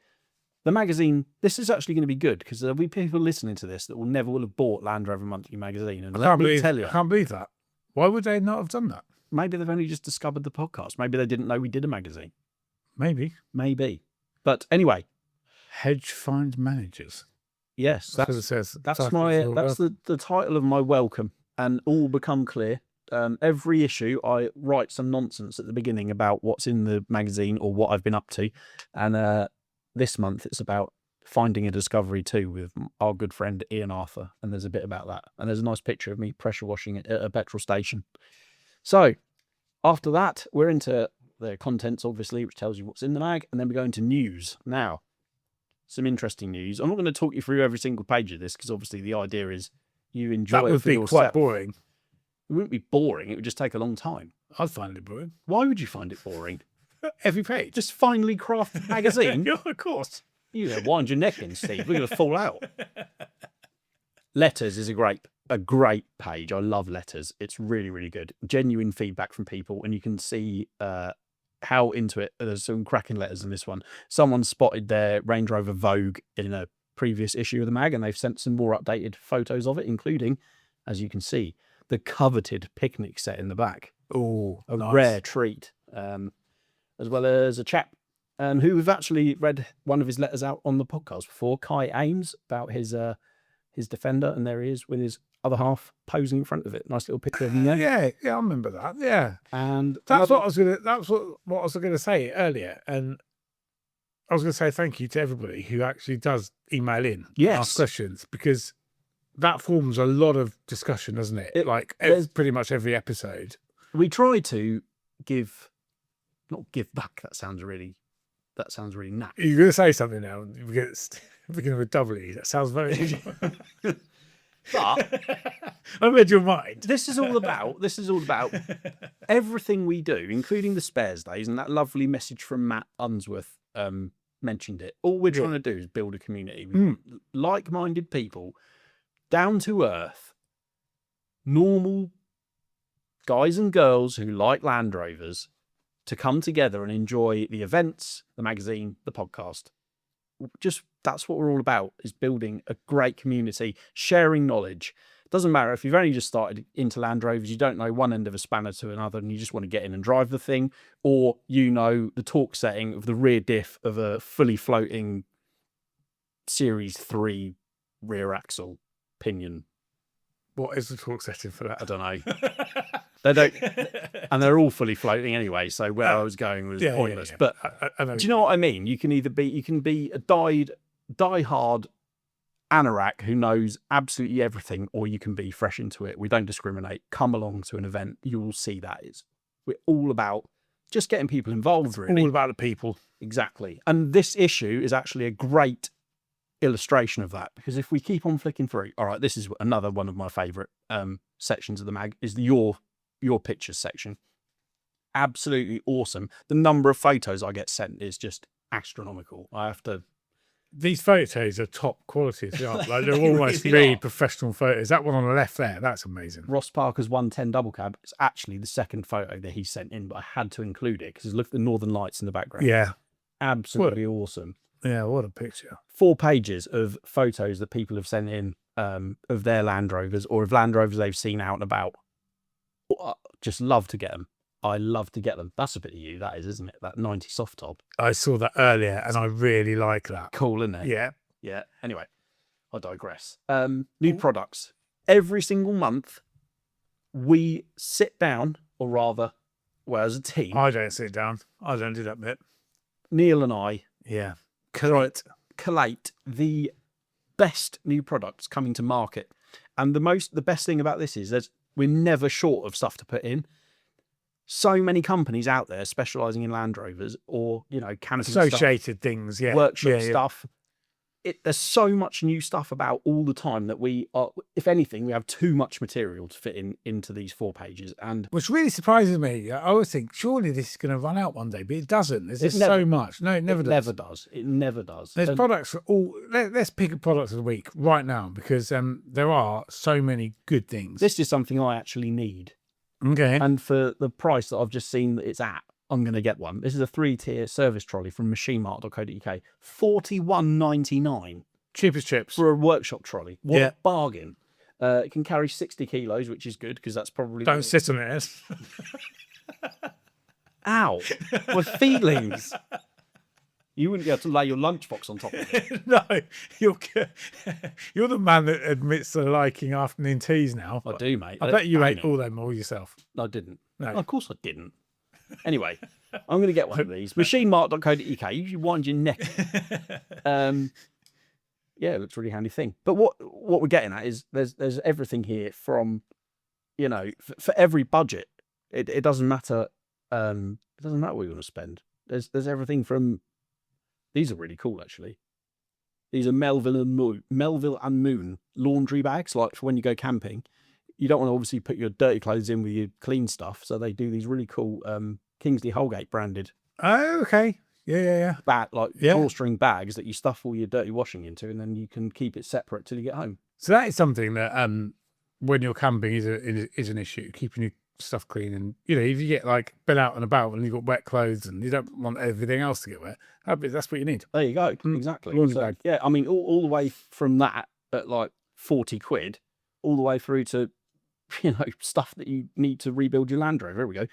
the magazine. This is actually going to be good because there'll be people listening to this that will never have bought Land Rover Monthly magazine. And let me tell you, I can't believe that. Why would they not have done that? Maybe they've only just discovered the podcast. Maybe they didn't know we did a magazine. Maybe. But anyway, hedge fund managers. Yes, that's what it says. That's the title of my welcome, and all become clear. Every issue, I write some nonsense at the beginning about what's in the magazine or what I've been up to, and this month it's about finding a discovery too with our good friend Ian Arthur, and there's a bit about that, and there's a nice picture of me pressure washing it at a petrol station. So after that, we're into the contents, obviously, which tells you what's in the mag, and then we go into news. Now, some interesting news. I'm not going to talk you through every single page of this because obviously the idea is you enjoy it. That would be quite boring. It wouldn't be boring. It would just take a long time. I'd find it boring. Why would you find it boring? Every page. Just finely crafted magazine. Yeah, of course. You know, wind your neck in, Steve. We're going to fall out. Letters is a great page. I love letters. It's really, really good. Genuine feedback from people, and you can see how into it. There's some cracking letters in this one. Someone spotted their Range Rover Vogue in a previous issue of the mag, and they've sent some more updated photos of it, including, as you can see, the coveted picnic set in the back. Oh, a rare treat. As well as a chap who we've actually read one of his letters out on the podcast before, Kai Ames, about his Defender, and there he is with his other half posing in front of it. Nice little picture of him there. Yeah, I remember that. Yeah, and that's what I was gonna say earlier, and I was gonna say thank you to everybody who actually does email in, ask questions, because that forms a lot of discussion, doesn't it? Pretty much every episode. We try to not give back. That sounds really naff. You're gonna say something now. Beginning with W. That sounds very. But I read your mind. This is all about everything we do, including the spares days, and that lovely message from Matt Unsworth mentioned it. All we're trying to do is build a community with like-minded people, down to earth, normal guys and girls who like Land Rovers, to come together and enjoy the events, the magazine, the podcast. Just that's what we're all about, is building a great community, sharing knowledge. Doesn't matter if you've only just started into Land Rovers, you don't know one end of a spanner to another, and you just want to get in and drive the thing, or you know the torque setting of the rear diff of a fully floating Series 3 rear axle pinion. What is the torque setting for that? I don't know. They don't, and they're all fully floating anyway. So where I was going was pointless. Yeah. But I know. Do you know what I mean? You can be a die-hard anorak who knows absolutely everything, or you can be fresh into it. We don't discriminate. Come along to an event, you will see that we're all about just getting people involved. Really, all about the people. Exactly. And this issue is actually a great illustration of that, because if we keep on flicking through, all right, this is another one of my favourite sections of the mag, is your your pictures section. Absolutely awesome. The number of photos I get sent is just astronomical. I have to. These photos are top quality as well. Like they're They almost really really are. professional photos. That one on the left there, that's amazing. Ross Parker's 110 double cab is actually the second photo that he sent in, but I had to include it because look at the northern lights in the background. Yeah. Absolutely awesome. Yeah, what a picture. 4 pages of photos that people have sent in of their Land Rovers or of Land Rovers they've seen out and about. Just love to get them. I love to get them. That's a bit of you, that is, isn't it? That 90 soft top. I saw that earlier and I really like that. Cool, isn't it? Yeah. Yeah. Anyway, I digress. New products. Every single month, we sit down, or rather, well, as a team, I don't sit down. I don't do that bit. Neil and I Yeah. collate the best new products coming to market. And the best thing about this is we're never short of stuff to put in. So many companies out there specialising in Land Rovers or, camping Associated things, yeah. workshop stuff. There's so much new stuff about all the time that we are, if anything, we have too much material to fit into these 4 pages. And Which really surprises me. I always think, surely this is going to run out one day, but it doesn't. There's just so much. No, it never does. It never does. There's products for all. Let's pick a product of the week right now because there are so many good things. This is something I actually need. Okay. And for the price that I've just seen that it's at, I'm going to get one. This is a 3-tier service trolley from machinemart.co.uk. $41.99 Cheapest chips. for a workshop trolley. What Yeah. a bargain. It can carry 60 kilos, which is good because that's probably... Don't sit on it. Ow. My feelings. You wouldn't be able to lay your lunchbox on top of it. No, you're the man that admits to liking afternoon teas now. I do, mate. I bet you ate it. all them all yourself. I didn't. No. Of course I didn't. Anyway, I'm going to get one of these. Machinemart.co.uk. You wind your neck. Yeah, it looks a really handy thing. But what we're getting at is there's everything here from, for every budget. It doesn't matter. It doesn't matter what you want to spend. There's everything from. These are really cool, actually. These are Melville and Moon laundry bags, like for when you go camping. You don't want to obviously put your dirty clothes in with your clean stuff, so they do these really cool Kingsley Holgate branded Oh, okay. Yeah. drawstring bags that you stuff all your dirty washing into, and then you can keep it separate till you get home. So that is something that when you're camping is an issue, keeping your stuff clean. And if you get like been out and about and you've got wet clothes and you don't want everything else to get wet, that's what you need. There you go. Exactly. Laundry bag. Yeah, I mean, all the way from that at like 40 quid, all the way through to stuff that you need to rebuild your Land Rover. Here we go.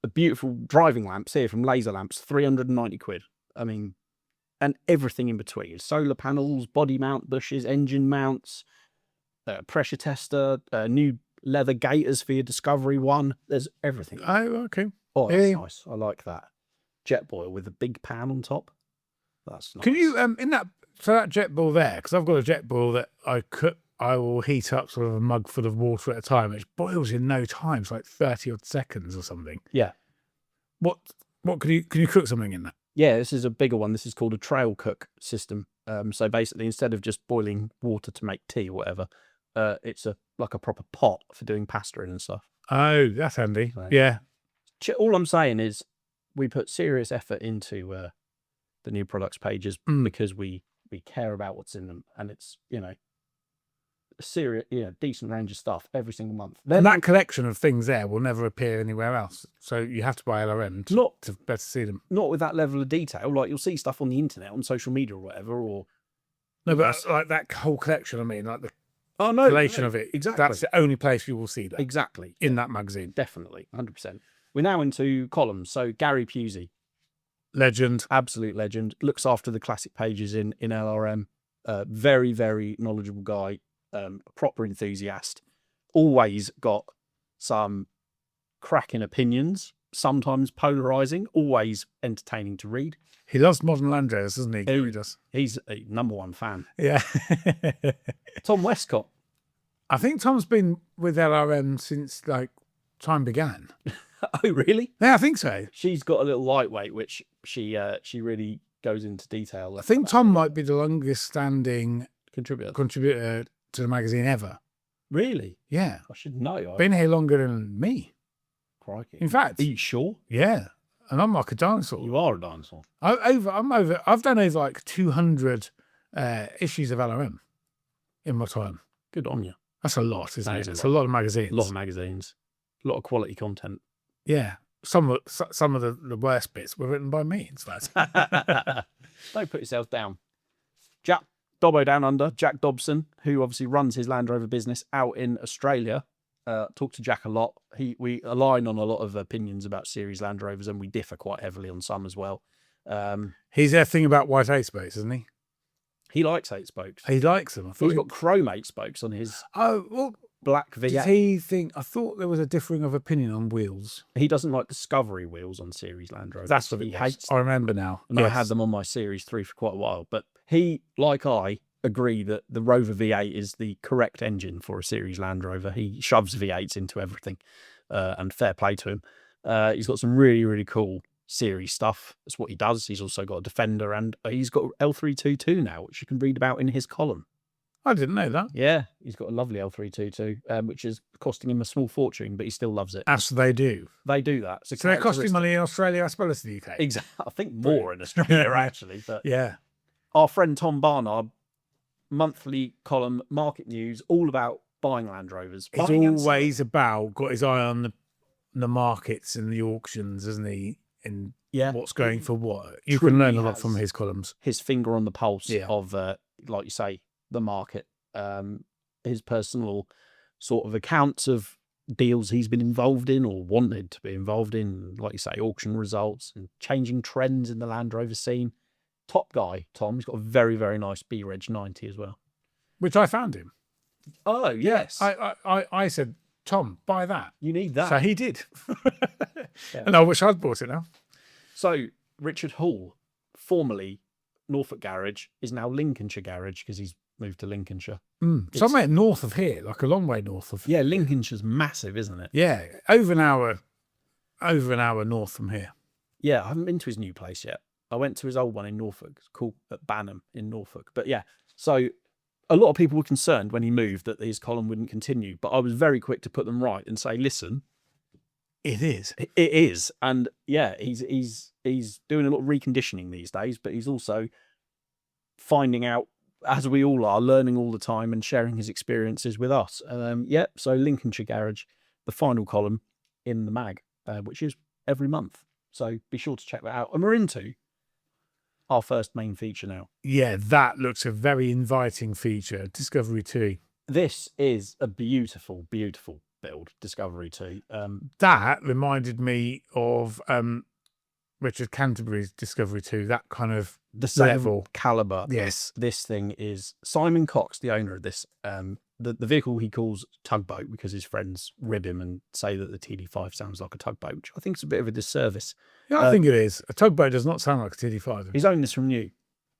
A beautiful driving lamps here from Laser Lamps, 390 quid. I mean, and everything in between. Solar panels, body mount bushes, engine mounts, pressure tester, new leather gaiters for your Discovery One. There's everything. Oh, okay. Oh, that's Yeah. nice. I like that. Jet boil with a big pan on top. That's nice. Can you that jet boil there? Because I've got a jet boil that I will heat up sort of a mug full of water at a time, which boils in no time. It's like 30 odd seconds or something. Yeah. What can you cook something in that? Yeah, this is a bigger one. This is called a trail cook system. So basically, instead of just boiling water to make tea or whatever, it's like a proper pot for doing pasta in and stuff. Oh, that's handy. Right. Yeah. All I'm saying is we put serious effort into the new products pages because we care about what's in them, and it's a serious, decent range of stuff every single month. And that collection of things there will never appear anywhere else. So you have to buy LRM to better see them. Not with that level of detail. Like you'll see stuff on the internet, on social media or whatever, or no, but like that whole collection. I mean, like the no, collation of it. Exactly. That's the only place you will see that. Exactly. In that magazine. Definitely. 100%. We're now into columns. So Gary Pusey. Legend. Absolute legend. Looks after the classic pages in LRM. Very, very knowledgeable guy. Proper enthusiast. Always got some cracking opinions. Sometimes polarizing. Always entertaining to read. He loves modern Land Rovers, doesn't he? He does. He's a #1 fan. Yeah. Tom Westcott. I think Tom's been with LRM since like time began. Oh, really? Yeah, I think so. She's got a little lightweight, which she really goes into detail. I think Tom might be the longest standing contributor to the magazine ever. Really? Yeah. I should know. Been here longer than me. Crikey. In fact. Are you sure? Yeah. And I'm like a dinosaur. You are a dinosaur. I've done over like 200 issues of LRM in my time. Good on you. That's a lot, isn't it? That is It's a lot of magazines. A lot of magazines. A lot of quality content. Yeah. Some of the worst bits were written by me. It's like, Don't put yourself down. Jack Dobbo Down Under, Jack Dobson, who obviously runs his Land Rover business out in Australia. Talk to Jack a lot. We align on a lot of opinions about series Land Rovers, and we differ quite heavily on some as well. he's a thing about white 8-spokes, isn't he? He likes 8-spokes. He likes them. He's got chrome 8-spokes on his black V8. Does he think? I thought there was a differing of opinion on wheels. He doesn't like Discovery wheels on series Land Rovers. That's what he it was. hates. I remember now. And I had them on my Series 3 for quite a while. But he, like I, agree that the Rover V8 is the correct engine for a series Land Rover. He shoves V8s into everything, and fair play to him. He's got some really, really cool series stuff. That's what he does. He's also got a Defender, and he's got L322 now, which you can read about in his column. I didn't know that. Yeah, he's got a lovely L322, which is costing him a small fortune, but he still loves it. As they do. They do that. So they're costing money in Australia as well as the UK. Exactly. I think more in Australia, actually. But yeah. Our friend Tom Barnard, monthly column, Market News, all about buying Land Rovers. He's always got his eye on the markets and the auctions, isn't he? And what's going for what. You can learn a lot from his columns. His finger on the pulse of, like you say, the market. His personal sort of accounts of deals he's been involved in or wanted to be involved in, like you say, auction results and changing trends in the Land Rover scene. Top guy, Tom. He's got a very, very nice B-Reg 90 as well. Which I found him. Oh, yes. I said, Tom, buy that. You need that. So he did. And I wish I'd bought it now. So Richard Hall, formerly Norfolk Garage, is now Lincolnshire Garage because he's moved to Lincolnshire. Somewhere north of here, like a long way north of. Yeah, Lincolnshire's massive, isn't it? Yeah, over an hour north from here. Yeah, I haven't been to his new place yet. I went to his old one in Norfolk. It's called at Banham in Norfolk. But yeah, so a lot of people were concerned when he moved that his column wouldn't continue. But I was very quick to put them right and say, listen, it is. It is. And yeah, he's doing a lot of reconditioning these days, but he's also finding out, as we all are, learning all the time and sharing his experiences with us. So Lincolnshire Garage, the final column in the mag, which is every month. So be sure to check that out. And we're into our first main feature now. Yeah, that looks a very inviting feature. Discovery 2. This is a beautiful, beautiful build, Discovery 2. That reminded me of Richard Canterbury's Discovery 2, that kind of the same level. Caliber. Yes. This thing is Simon Cox, the owner of this. The vehicle he calls Tugboat because his friends rib him and say that the TD5 sounds like a tugboat, which I think is a bit of a disservice. Yeah, I think it is. A tugboat does not sound like a TD5. He's owned this from new.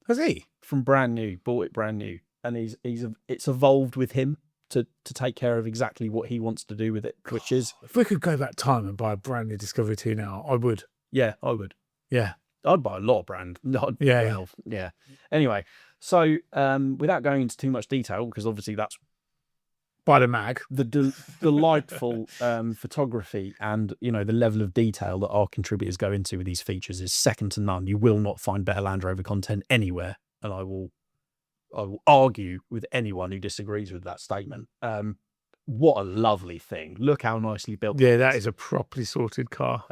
Has he? From brand new, bought it brand new. And it's evolved with him to take care of exactly what he wants to do with it, which is... If we could go back time and buy a brand new Discovery 2 now, I would. Yeah, I would. Yeah. I'd buy a lot of brand. Yeah. Anyway, so without going into too much detail, because obviously that's by the mag, the delightful photography and the level of detail that our contributors go into with these features is second to none. You will not find better Land Rover content anywhere, and I will argue with anyone who disagrees with that statement. What a lovely thing! Look how nicely built. Yeah, that is a properly sorted car.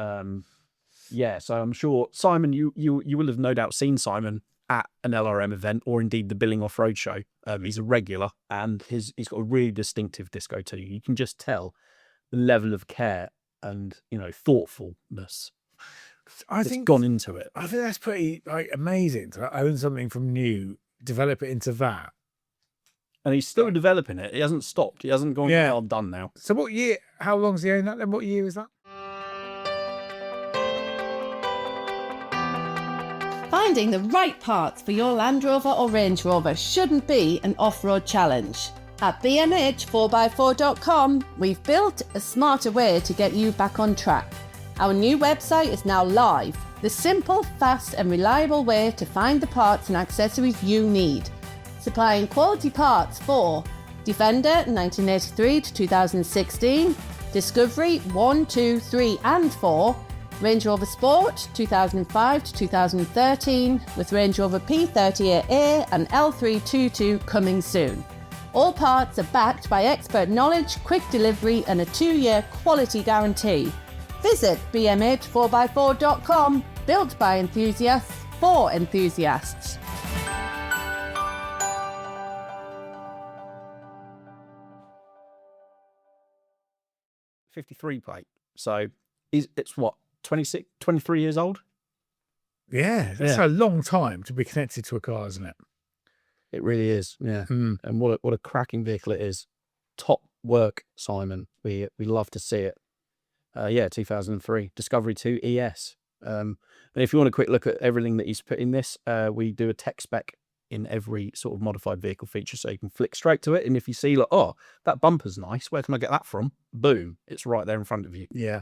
Yeah, so I'm sure Simon, you will have no doubt seen Simon at an LRM event or indeed the Billing Off-Road show. He's a regular, and he's got a really distinctive Disco 2. You can just tell the level of care and thoughtfulness that's gone into it. I think that's pretty amazing to own something from new, develop it into that. And he's still developing it. He hasn't stopped. He hasn't gone, I'm done now. So what year, how long's he owned that then? What year is that? Finding the right parts for your Land Rover or Range Rover shouldn't be an off-road challenge. At bmh4x4.com, we've built a smarter way to get you back on track. Our new website is now live, the simple, fast and reliable way to find the parts and accessories you need. Supplying quality parts for Defender 1983 to 2016, Discovery 1, 2, 3 and 4, Range Rover Sport 2005 to 2013 with Range Rover P38A and L322 coming soon. All parts are backed by expert knowledge, quick delivery and a 2-year quality guarantee. Visit bmh4x4.com, built by enthusiasts for enthusiasts. '53 plate. So it's what, 26, 23 years old? Yeah, that's a long time to be connected to a car, isn't it? It really is, yeah. And what a cracking vehicle it is. Top work, Simon. We love to see it. 2003 Discovery 2 ES. And if you want a quick look at everything that he's put in this, we do a tech spec in every sort of modified vehicle feature, so you can flick straight to it. And if you see, like, oh, that bumper's nice, where can I get that from? Boom, it's right there in front of you. Yeah.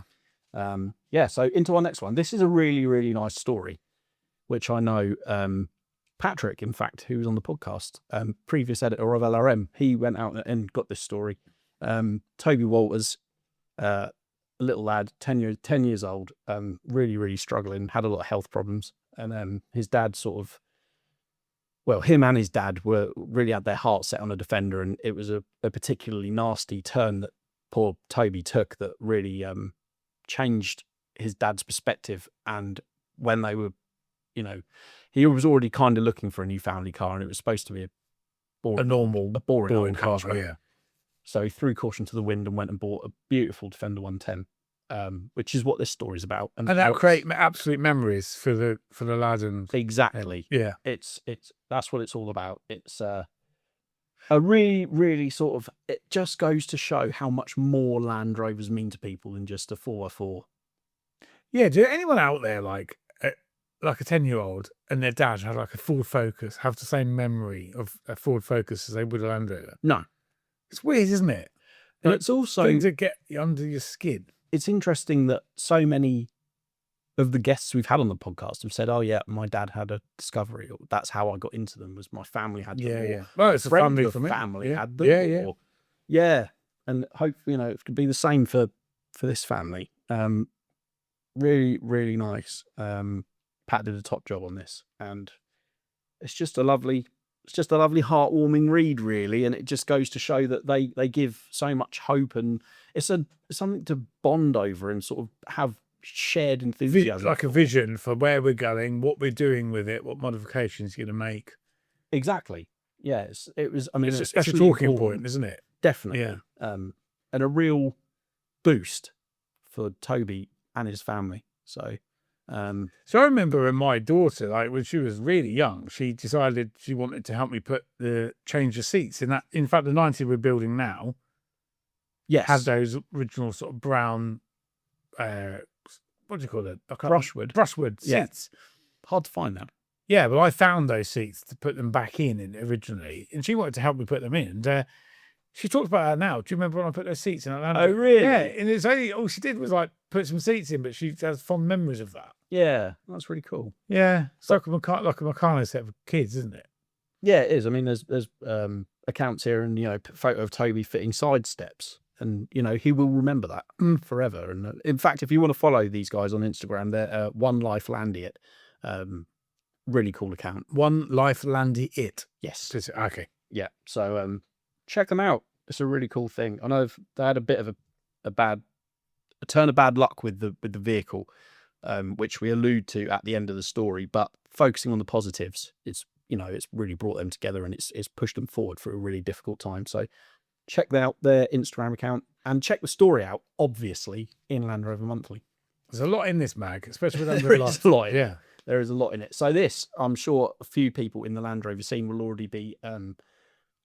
So into our next one. This is a really, really nice story, which I know Patrick, in fact, who was on the podcast, previous editor of LRM, he went out and got this story. Toby Walters, a little lad, 10 years old, really, really struggling, had a lot of health problems. And his dad him and his dad really had their heart set on a Defender, and it was a particularly nasty turn that poor Toby took that really changed his dad's perspective. And when they were, he was already kind of looking for a new family car, and it was supposed to be a boring boring car. hatchback. Yeah. So he threw caution to the wind and went and bought a beautiful Defender 110, which is what this story's about. And that create absolute memories for the lad. And exactly, yeah, it's that's what it's all about. It's a really, really sort of, it just goes to show how much more Land Rovers mean to people than just a 4x4. Yeah. Do anyone out there like a 10-year-old and their dad had like a Ford Focus have the same memory of a Ford Focus as they would a Land Rover? No. It's weird, isn't it? And it's also things that get under your skin. It's interesting that so many of the guests we've had on the podcast have said, "Oh yeah, my dad had a Discovery, or that's how I got into them. Was my family had them." Yeah. Well, it's a family for me. Family had them. Yeah. Yeah, and hope it could be the same for this family. Really, really nice. Pat did a top job on this, and it's just a lovely heartwarming read, really, and it just goes to show that they give so much hope, and it's something to bond over and sort of have shared enthusiasm, like a vision for where we're going, what we're doing with it, what modifications you're going to make. Exactly. Yes, it was. I mean, it's a talking point, isn't it? Definitely. Yeah. And a real boost for Toby and his family. So I remember when my daughter, like when she was really young, she decided she wanted to help me change the seats in that. In fact, the 90 we're building now, had those original sort of brown, what do you call it? Brushwood seats. Hard to find now. Yeah, but I found those seats to put them back in originally, and she wanted to help me put them in. And she talks about that now. Do you remember when I put those seats in Atlanta? Oh, really? Yeah, and it's only all she did was like put some seats in, but she has fond memories of that. Yeah, that's really cool. Yeah, it's like a Meccano set for kids, isn't it? Yeah, it is. I mean, there's accounts here, and photo of Toby fitting side steps, and he will remember that forever. And in fact, if you want to follow these guys on Instagram, they're One Life Landy It. Really cool account. One Life Landy It. Yes. Okay. Yeah. So check them out. It's a really cool thing. I know they had a bit of a turn of bad luck with the vehicle, which we allude to at the end of the story. But focusing on the positives, it's really brought them together, and it's pushed them forward for a really difficult time. So check out their Instagram account and check the story out, obviously, in Land Rover Monthly. There's a lot in this mag, especially with there is a lot. Yeah, there is a lot in it. So this, I'm sure, a few people in the Land Rover scene will already be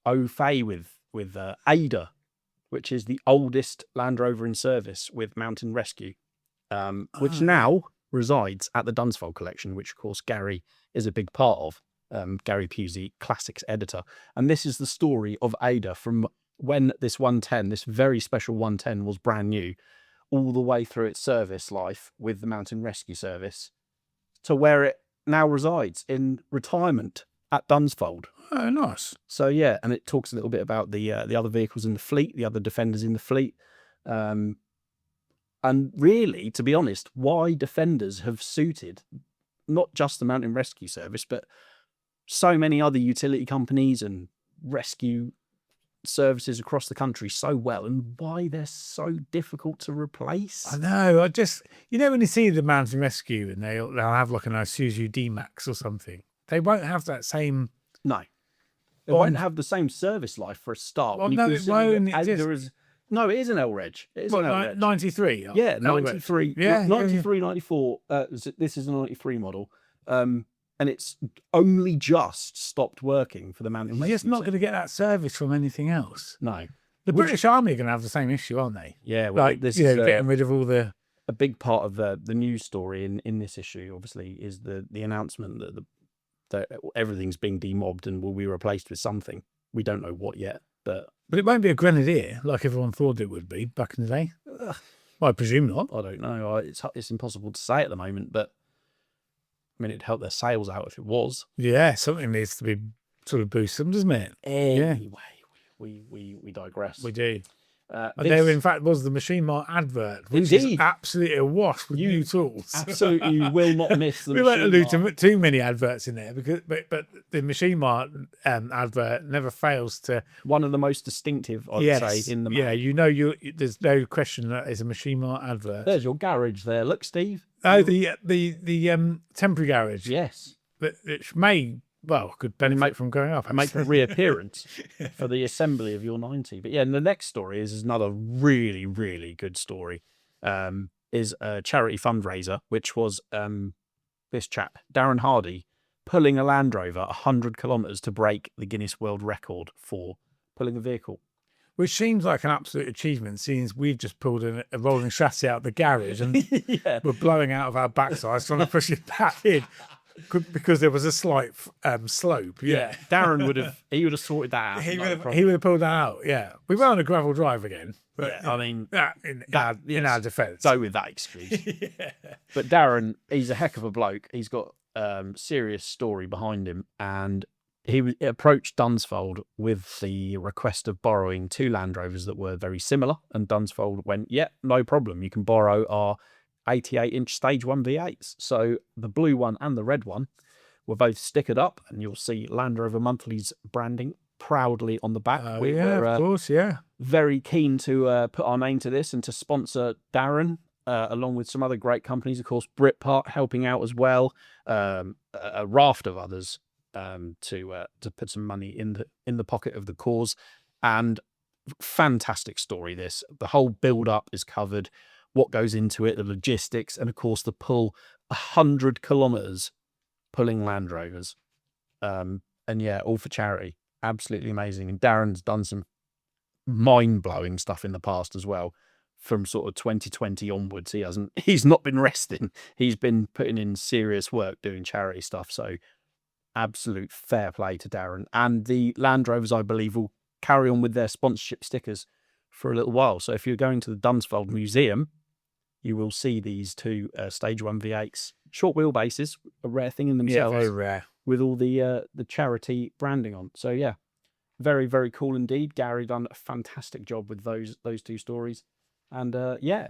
au fait with Ada, which is the oldest Land Rover in service with Mountain Rescue, which now resides at the Dunsfold collection, which of course Gary is a big part of. Gary Pusey, classics editor, and this is the story of Ada from when this 110, this very special 110, was brand new, all the way through its service life with the Mountain Rescue Service to where it now resides in retirement at Dunsfold. Oh, nice. So yeah, and it talks a little bit about the other vehicles in the fleet, the other Defenders in the fleet, and really, to be honest, why Defenders have suited not just the Mountain Rescue Service, but so many other utility companies and rescue services across the country so well, and why they're so difficult to replace. I know. I just, when you see the Mountain Rescue and they'll have like an Isuzu D-Max or something, they won't have that same. No. It won't have the same service life for a start. Well, no, it won't. No, it is an L-Reg. It is an L-Reg. 93? Yeah, 93. Yeah, 93, 94. This is a 93 model. And it's only just stopped working for the Mountain Rescue. You're just not going to get that service from anything else. No. The British Army are going to have the same issue, aren't they? Yeah. Well, like, this is getting rid of all the... A big part of the news story in this issue, obviously, is the announcement that that everything's being demobbed and will be replaced with something. We don't know what yet, but it won't be a Grenadier like everyone thought it would be back in the day. Well, I presume not. I don't know. It's impossible to say at the moment, but I mean, it'd help their sales out if it was. Yeah, something needs to be sort of boosted, doesn't it? Anyway, we digress. We do. There, in fact, was the Machine Mart advert, which is absolutely awash with new tools. Absolutely, you will not miss the. We won't allude too many adverts in there but the Machine Mart advert never fails to. One of the most distinctive, I'd say, in the. Yeah, there's no question that is a Machine Mart advert. There's your garage there. Look, Steve. Oh, the temporary garage. Yes, which could benefit from going up. Make a reappearance for the assembly of your 90. But yeah, and the next story is another really, really good story. Is a charity fundraiser, which was this chap, Darren Hardy, pulling a Land Rover 100 kilometres to break the Guinness World Record for pulling a vehicle. Which seems like an absolute achievement, seeing as we've just pulled a rolling chassis out of the garage and we're blowing out of our backsides trying to push it back in. Because there was a slight slope. Yeah. Darren would have sorted that out. He would have pulled that out. Yeah. We were on a gravel drive again. But I mean, in our defence. So with that excuse. But Darren, he's a heck of a bloke. He's got serious story behind him, and he approached Dunsfold with the request of borrowing 2 Land Rovers that were very similar, and Dunsfold went, "Yeah, no problem. You can borrow our 88-inch Stage 1 V8s." So the blue one and the red one were both stickered up, and you'll see Land Rover Monthly's branding proudly on the back. Of course, yeah. Very keen to put our name to this and to sponsor Darren, along with some other great companies, of course, Ripon helping out as well, a raft of others to put some money in the pocket of the cause. And fantastic story. This, the whole build up is covered. What goes into it, the logistics, and of course the pull 100 kilometres pulling Land Rovers. And yeah, all for charity. Absolutely amazing. And Darren's done some mind-blowing stuff in the past as well. From sort of 2020 onwards, he's not been resting. He's been putting in serious work doing charity stuff. So absolute fair play to Darren. And the Land Rovers, I believe, will carry on with their sponsorship stickers for a little while. So if you're going to the Dunsfold Museum, you will see these 2 Stage 1 V8s, short wheelbases, a rare thing in themselves. Yeah, very rare. With all the charity branding on. So yeah, very, very cool indeed. Gary done a fantastic job with those 2 stories. And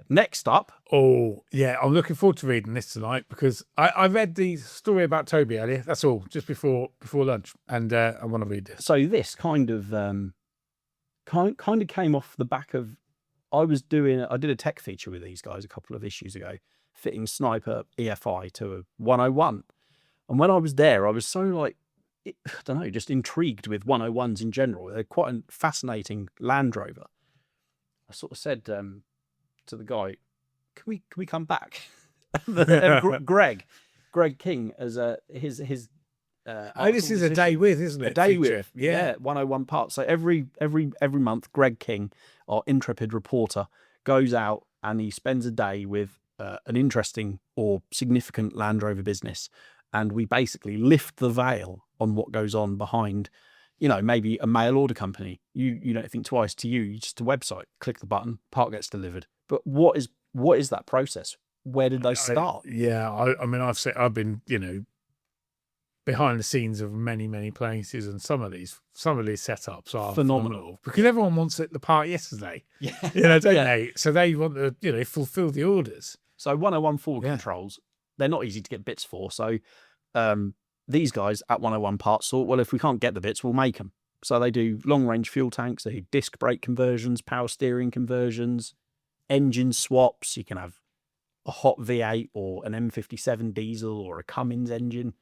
next up. Oh, yeah, I'm looking forward to reading this tonight because I read the story about Toby earlier. That's all, just before lunch. And I want to read this. So this kind of came off the back of, I did a tech feature with these guys a couple of issues ago, fitting Sniper EFI to a 101. And when I was there, I was so I don't know, just intrigued with 101s in general. They're quite a fascinating Land Rover. I sort of said to the guy, can we come back? Greg King as his this is a day with, isn't it? A day with, yeah, 101 parts. So every month, Greg King, our intrepid reporter, goes out and he spends a day with an interesting or significant Land Rover business, and we basically lift the veil on what goes on behind. Maybe a mail order company. You don't think twice. To you just a website. Click the button, part gets delivered. But what is that process? Where did they start? I mean, I've been behind the scenes of many places, and some of these setups are Phenomenal. because everyone wants it the part yesterday. Yeah. Don't Yeah. they? So they want to fulfill the orders. So 101 Ford Yeah. controls, they're not easy to get bits for. So these guys at 101 Parts thought, well, if we can't get the bits, we'll make them. So they do long-range fuel tanks, they do disc brake conversions, power steering conversions, engine swaps. You can have a hot V8 or an M57 diesel or a Cummins engine.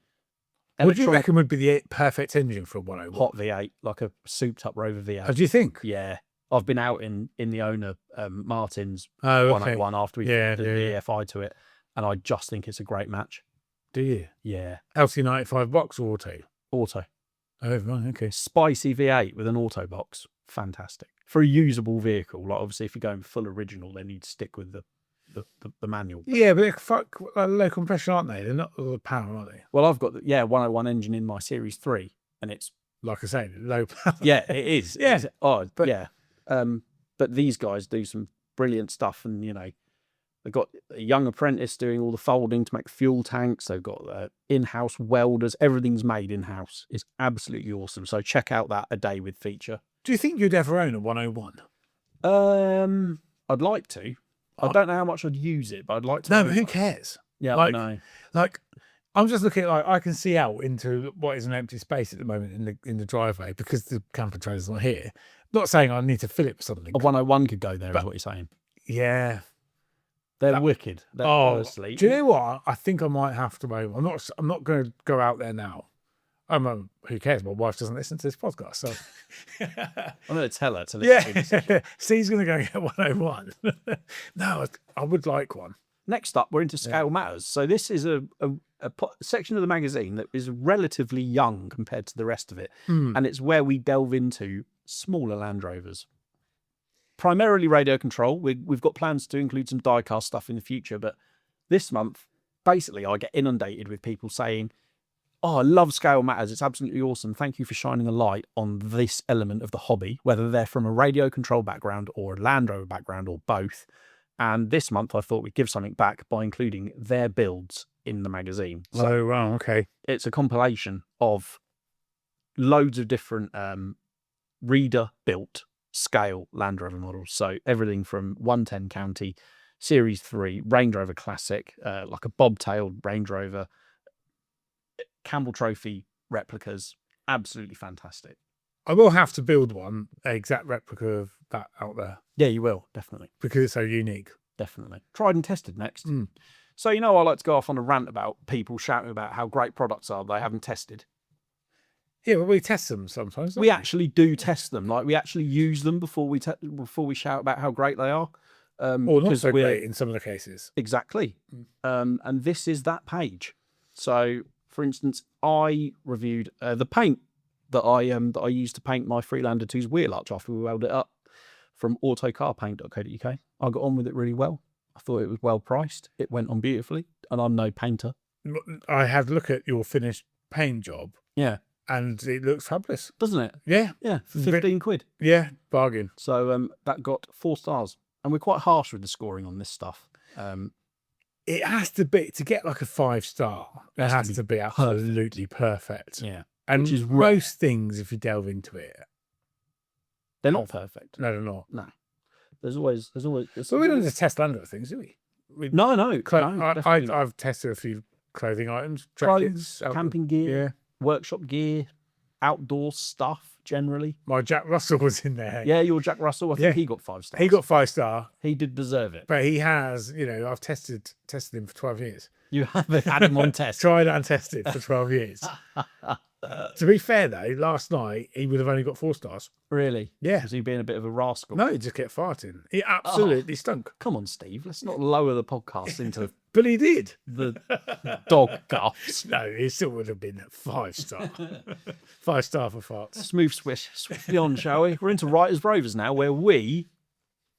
What do you reckon would be the perfect engine for a 101? Hot V8, like a souped-up Rover V8. How do you think? Yeah. I've been out in the owner Martin's Oh, okay. 101 after we Yeah, did the EFI to it, and I just think it's a great match. Do you? Yeah. LC95 box or auto? Auto. Oh, right, okay. Spicy V8 with an auto box. Fantastic. For a usable vehicle. Like, obviously, if you're going full original, then you'd stick with the manual. Yeah, but they're low compression, aren't they? They're not all the power, are they? Well, I've got the 101 engine in my Series 3, and it's... Like I say, low power. Yeah, it is. Yeah. It's odd, But- yeah. But these guys do some brilliant stuff, and, they've got a young apprentice doing all the folding to make fuel tanks. They've got in-house welders. Everything's made in-house. It's absolutely awesome. So check out that A Day With feature. Do you think you'd ever own a 101? I'd like to. I don't know how much I'd use it, but I'd like to. No, but who cares? Yeah, like, no. Like, I'm just looking like I can see out into what is an empty space at the moment in the driveway because the camper trailer's not here. Not saying I need to fill it with something. A 101 could go there, is But- what you're saying. Yeah. They're wicked. They're honestly. Do you know what? I think I might have to own. I'm not going to go out there now. Who cares? My wife doesn't listen to this podcast, so I'm going to tell her to listen to this. yeah. Steve's going to go get 101. No, I would like one. Next up, we're into Scale Matters. So this is a section of the magazine that is relatively young compared to the rest of it. And it's where we delve into smaller Land Rovers. Primarily radio control. We've got plans to include some diecast stuff in the future, but this month, basically, I get inundated with people saying, oh, I love Scale Matters. It's absolutely awesome. Thank you for shining a light on this element of the hobby, whether they're from a radio control background or a Land Rover background or both. And this month, I thought we'd give something back by including their builds in the magazine. So Oh, wow, okay. it's a compilation of loads of different reader-built scale Land Rover models. So everything from 110 County, Series 3, Range Rover Classic, like a bobtailed Range Rover, Campbell Trophy replicas. Absolutely fantastic. I will have to build one, an exact replica of that out there Yeah, you will, definitely. because it's so unique. Definitely. Tried and tested next. Mm. So, I like to go off on a rant about people shouting about how great products are they haven't tested. Yeah, but we test them sometimes. don't We actually do test them. Like, we actually use them before we shout about how great they are. or not 'cause so we're- great in some of the cases. Exactly. And this is that page. So, for instance, I reviewed the paint that I used to paint my Freelander 2's wheel arch after we welded it up from autocarpaint.co.uk. I got on with it really well. I thought it was well priced. It went on beautifully, and I'm no painter. I had a look at your finished paint job, Yeah, and it looks fabulous. doesn't it? Yeah, Yeah, for Bit- 15 quid. yeah, bargain. So that got 4 stars, and we're quite harsh with the scoring on this stuff. It has to be to get like a 5-star. It has to be absolutely perfect. Yeah, And which is most things, if you delve into it, they're not perfect. no, they're not. No, there's always. But we don't just test Land Rover things, do we? No, no. I've tested a few clothing items, Clothes, jackets, camping gear, Yeah, workshop gear, outdoor stuff generally. my Jack Russell was in there. Yeah, your Jack Russell. I think Yeah. he got 5 stars. He got 5-star, He did deserve it. but he has, I've tested him for 12 years. You haven't had him on test. Tried and tested for 12 years. To be fair though, last night he would have only got 4 stars. Really? Yeah. Was he being a bit of a rascal? No, he just kept farting. He absolutely stunk. Come on, Steve. Let's not lower the podcast into But he did. the dog guffs. No, he still would have been 5-star. 5-star for farts. Let's move swiftly on, shall we? We're into Writers Rovers now, where we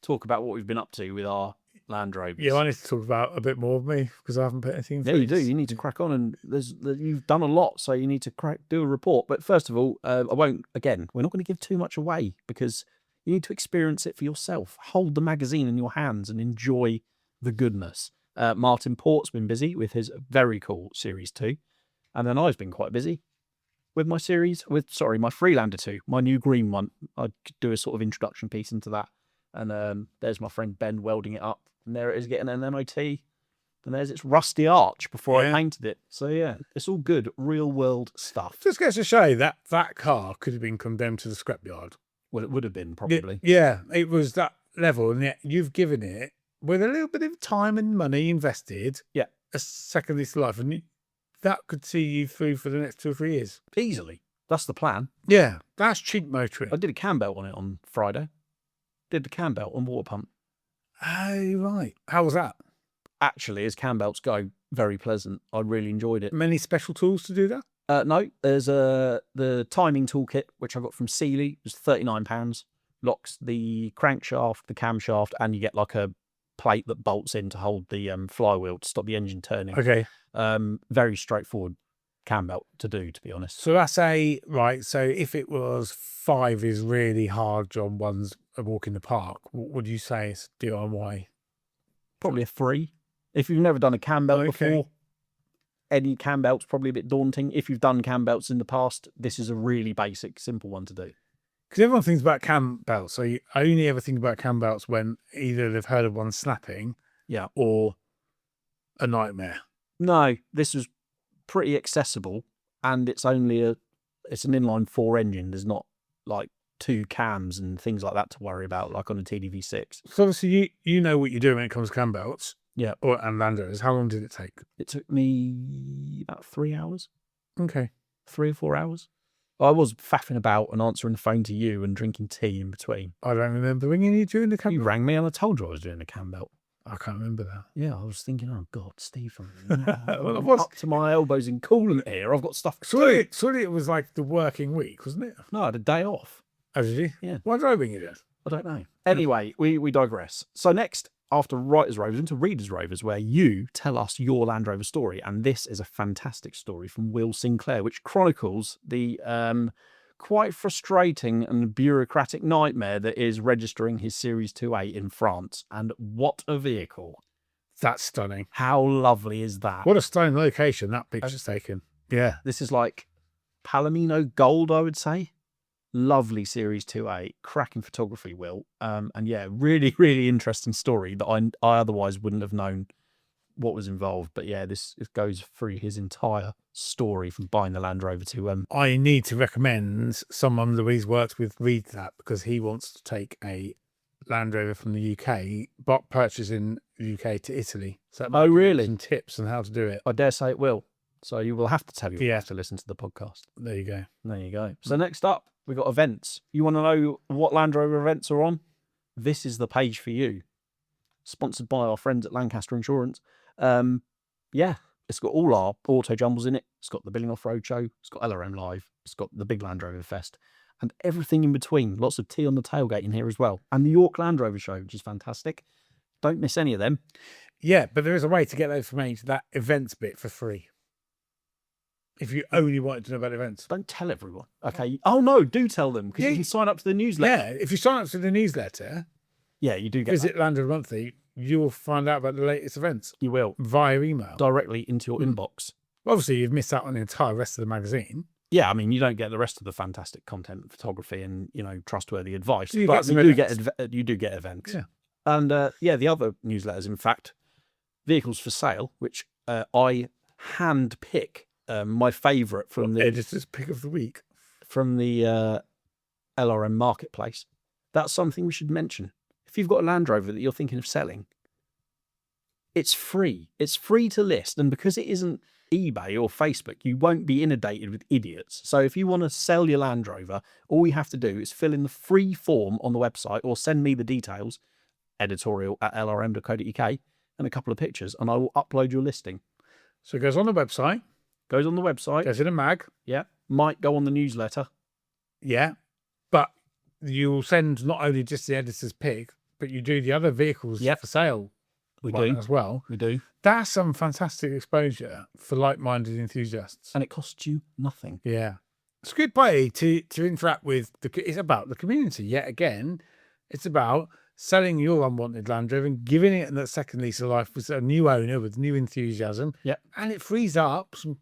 talk about what we've been up to with our Land Rovers. Yeah, I need to talk about a bit more of me because I haven't put anything in. Yeah, you do. You need to crack on, and you've done a lot, so you need to do a report. But first of all, we're not going to give too much away because you need to experience it for yourself. Hold the magazine in your hands and enjoy the goodness. Martin Port's been busy with his very cool Series 2. And then I've been quite busy with my my Freelander 2, my new green one. I could do a sort of introduction piece into that. And there's my friend Ben welding it up. And there it is getting an MOT. And there's its rusty arch before I painted it. So yeah, it's all good, real world stuff. Just goes to show that that car could have been condemned to the scrapyard. Well, it would have been probably. Yeah, it was that level. And yet you've given it, with a little bit of time and money invested, a second lease of life. And that could see you through for the next 2 or 3 years. Easily. That's the plan. Yeah, that's cheap motoring. I did a cam belt on it on Friday. Did the cam belt on water pump. Oh, right. How was that? Actually, as cam belts go, very pleasant. I really enjoyed it. Many special tools to do that? No, there's the timing toolkit, which I got from Sealy. It was £39. Locks the crankshaft, the camshaft, and you get like a plate that bolts in to hold the flywheel to stop the engine turning. Okay. Very straightforward cam belt to do, to be honest. So that's right. So if it was 5 is really hard job, one's a walk in the park, what would you say is DIY? Probably a 3. If you've never done a cam belt before, any cam belt's probably a bit daunting. If you've done cam belts in the past, this is a really basic, simple one to do. Because everyone thinks about cam belts. So I only ever think about cam belts when either they've heard of one snapping or a nightmare. No, this was pretty accessible, and it's only it's an inline 4 engine. There's not like 2 cams and things like that to worry about, like on a TDV6. So obviously you know what you do when it comes to cam belts. Yeah. And Land Rovers. How long did it take? It took me about 3 hours. Okay. 3 or 4 hours. I was faffing about and answering the phone to you and drinking tea in between. I don't remember ringing you during the cam. You rang me and I told you I was doing a cam belt. I can't remember that. Yeah, I was thinking, oh God, Steve, Well, I'm up to my elbows in coolant here. I've got stuff to do. Surely it was like the working week, wasn't it? No, I had a day off. Oh, did you? Yeah. Why did I ring you then? I don't know. Anyway, we digress. So next, after Writers' Rovers, into Readers' Rovers, where you tell us your Land Rover story. And this is a fantastic story from Will Sinclair, which chronicles the quite frustrating and bureaucratic nightmare that is registering his Series 2A in France. And what a vehicle. That's stunning. How lovely is that? What a stunning location that picture's taken. Yeah. This is like Palomino Gold, I would say. Lovely Series 2A, cracking photography, Will. And yeah, really, really interesting story that I otherwise wouldn't have known what was involved. But yeah, this goes through his entire story from buying the Land Rover to... I need to recommend someone that he's worked with read that, because he wants to take a Land Rover from the UK, but purchase in the UK to Italy. So oh, really? Some tips on how to do it. I dare say it will. So you will have to tell you to listen to the podcast. There you go. There you go. So next up, we've got events. You want to know what Land Rover events are on? This is the page for you. Sponsored by our friends at Lancaster Insurance. Yeah, it's got all our auto jumbles in it. It's got the Billing Off-Road Show. It's got LRM Live. It's got the big Land Rover Fest. And everything in between. Lots of tea on the tailgate in here as well. And the York Land Rover Show, which is fantastic. Don't miss any of them. Yeah, but there is a way to get that information, that events bit, for free. If you only wanted to know about events. Don't tell everyone. Okay. Oh, no, do tell them, because you can sign up to the newsletter. Yeah, if you sign up to the newsletter, you do get visit Land Rover Monthly, you will find out about the latest events. You will. Via email. Directly into your inbox. Obviously, you've missed out on the entire rest of the magazine. Yeah, I mean, you don't get the rest of the fantastic content, photography, and trustworthy advice. You but you do get events. Yeah. And the other newsletters, in fact, Vehicles for Sale, which I hand pick. My favourite from the editor's pick of the week from the LRM marketplace. That's something we should mention. If you've got a Land Rover that you're thinking of selling, it's free. It's free to list, and because it isn't eBay or Facebook, you won't be inundated with idiots. So if you want to sell your Land Rover, all you have to do is fill in the free form on the website, or send me the details, editorial@lrm.co.uk, and a couple of pictures, and I will upload your listing. So it goes on the website. Goes on the website. Goes in a mag. Yeah. Might go on the newsletter. Yeah. But you'll send not only just the editor's pick, but you do the other vehicles for sale. We do. As well. We do. That's some fantastic exposure for like-minded enthusiasts. And it costs you nothing. Yeah. It's a good way to interact with it's about the community. Yet again, it's about selling your unwanted Land Rover and giving it that second lease of life with a new owner with new enthusiasm. Yeah. And it frees up some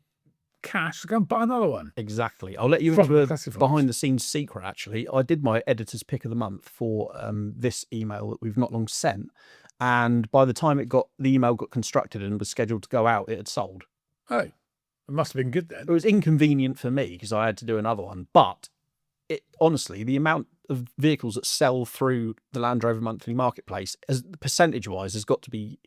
cash to go and buy another one. Exactly. I'll let you From into a classifieds. behind-the-scenes secret, actually. I did my editor's pick of the month for this email that we've not long sent. And by the time the email got constructed and was scheduled to go out, it had sold. Oh, it must have been good then. It was inconvenient for me because I had to do another one. But honestly, the amount of vehicles that sell through the Land Rover Monthly marketplace, as percentage-wise, has got to be,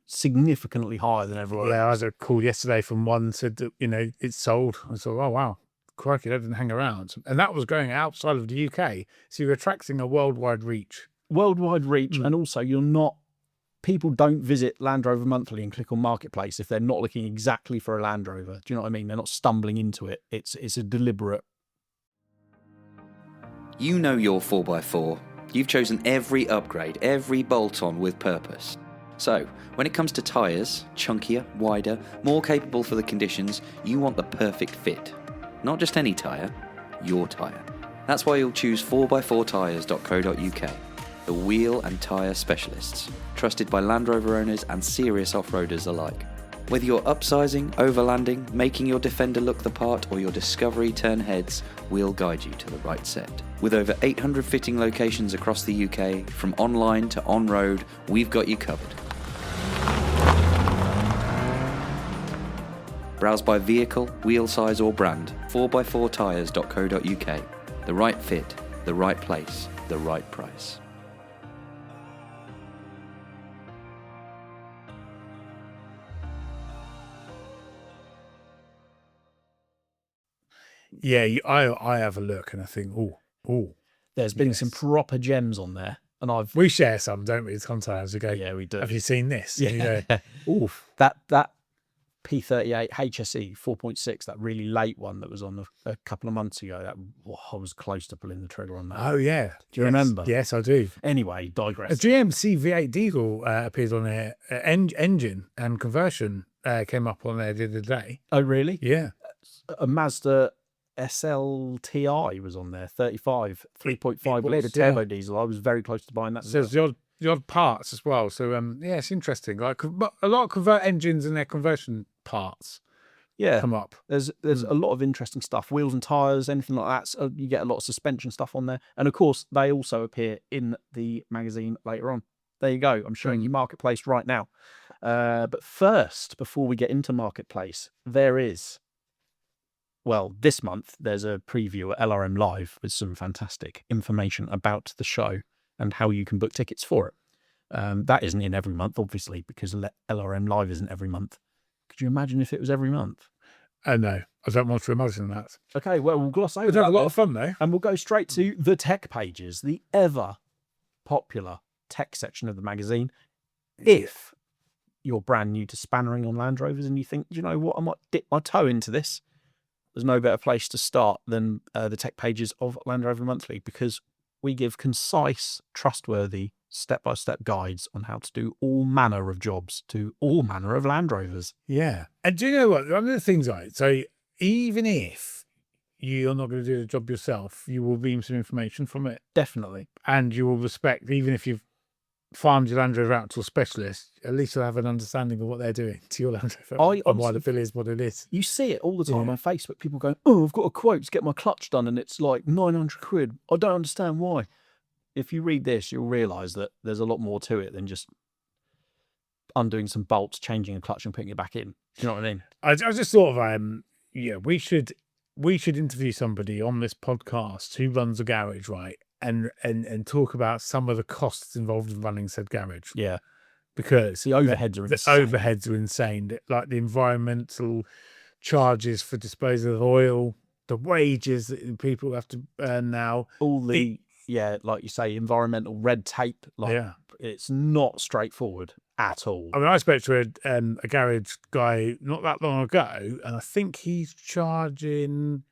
significantly higher than everywhere Yeah, I else. had a call yesterday from one said that, it's sold. I thought, oh, wow, crikey, that didn't hang around. And that was going outside of the UK. So you're attracting a worldwide reach. Worldwide reach, and also people don't visit Land Rover Monthly and click on Marketplace if they're not looking exactly for a Land Rover. Do you know what I mean? They're not stumbling into it. It's a deliberate. You know your 4x4. You've chosen every upgrade, every bolt-on with purpose. So, when it comes to tyres, chunkier, wider, more capable for the conditions, you want the perfect fit. Not just any tyre, your tyre. That's why you'll choose 4x4tyres.co.uk, the wheel and tyre specialists, trusted by Land Rover owners and serious off-roaders alike. Whether you're upsizing, overlanding, making your Defender look the part, or your Discovery turn heads, we'll guide you to the right set. With over 800 fitting locations across the UK, from online to on-road, we've got you covered. Browse by vehicle, wheel size or brand, 4x4tyres.co.uk. The right fit, the right place, the right price. Yeah, I have a look and I think, oh. There's been some proper gems on there, and We share some, don't we? Sometimes we go, yeah, we do. have you seen this? Yeah. And you go, oof. That P38 HSE 4.6, that really late one that was on a couple of months ago, I was close to pulling the trigger on that. Oh, yeah. Do you remember? Yes, I do. Anyway, A digress. GMC V8 diesel appeared on there. Engine and conversion came up on there the other day. Oh, really? Yeah. A Mazda SLTI was on there, 35, 3.5 was, litre yeah. turbo diesel. I was very close to buying that. So there's the odd parts as well. So, yeah, it's interesting. Like a lot of convert engines and their conversion parts Yeah, come up. there's a lot of interesting stuff. Wheels and tyres, anything like that. So you get a lot of suspension stuff on there. And of course, they also appear in the magazine later on. There you go. I'm showing you Marketplace right now. But first, before we get into Marketplace, this month, there's a preview at LRM Live with some fantastic information about the show and how you can book tickets for it. That isn't in every month, obviously, because LRM Live isn't every month. Could you imagine if it was every month? No, I don't want to imagine that. Okay, well, we'll gloss over We'd have that a lot then, of fun, though. and we'll go straight to the tech pages, the ever popular tech section of the magazine. If you're brand new to spannering on Land Rovers and you think, you know what, I might dip my toe into this, there's no better place to start than the tech pages of Land Rover Monthly, because we give concise, trustworthy, step-by-step guides on how to do all manner of jobs to all manner of Land Rovers. Yeah. And do you know what? One of the things, right? So even if you're not going to do the job yourself, you will beam some information from it. Definitely. And you will respect, even if you've farmed your Land Rover out to a specialist, at least you'll have an understanding of what they're doing to your Land Rover and why the bill is what it is. You see it all the time on Facebook, people going, oh, I've got a quote to get my clutch done and it's like 900 quid. I don't understand why. If you read this, you'll realise that there's a lot more to it than just undoing some bolts, changing a clutch and putting it back in. Do you know what I mean? I just thought of, we should interview somebody on this podcast who runs a garage, right? And talk about some of the costs involved in running said garage. Yeah. Because The overheads are the insane. overheads are insane. Like the environmental charges for disposal of oil, the wages that people have to earn now. All the, like you say, environmental red tape. It's not straightforward at all. I mean, I spoke to a garage guy not that long ago, and I think he's charging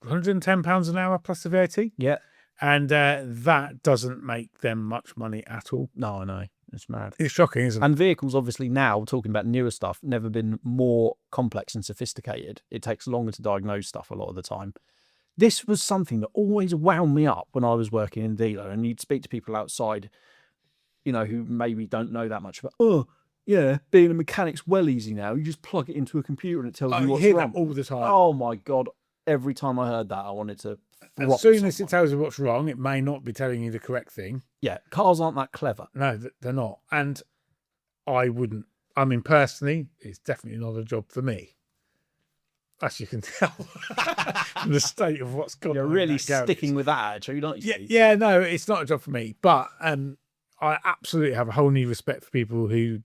£110 an hour plus the VAT. Yeah. And that doesn't make them much money at all. No, I know. It's mad. It's shocking, isn't it? And vehicles, obviously, now, talking about newer stuff, never been more complex and sophisticated. It takes longer to diagnose stuff a lot of the time. This was something that always wound me up when I was working in dealer, and you'd speak to people outside, who maybe don't know that much about, Yeah, being a mechanic's well easy now. You just plug it into a computer and it tells I you what's hear wrong. that all the time. Oh my God. Every time I heard that, I wanted to As soon as it tells you what's wrong, it may not be telling you the correct thing. Yeah, cars aren't that clever. No, they're not. And I wouldn't. I mean, personally, it's definitely not a job for me. As you can tell from the state of what's gone on. You're in really that garage. sticking with that attitude, aren't you? Yeah, no, it's not a job for me. But I absolutely have a whole new respect for people who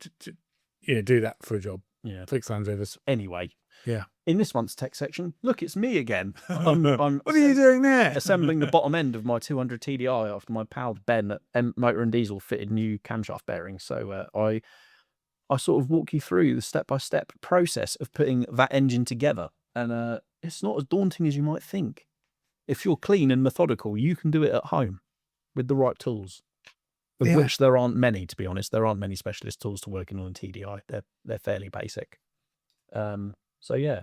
do that for a job. Yeah. Fix Land Rovers. Anyway, Yeah. in this month's tech section, look, it's me again. What are you doing there? Assembling the bottom end of my 200 TDI after my pal Ben at Motor and Diesel fitted new camshaft bearings. So I sort of walk you through the step-by-step process of putting that engine together. And it's not as daunting as you might think. If you're clean and methodical, you can do it at home with the right tools, of which there aren't many, to be honest. There aren't many specialist tools to working on a TDI. They're fairly basic. So, yeah.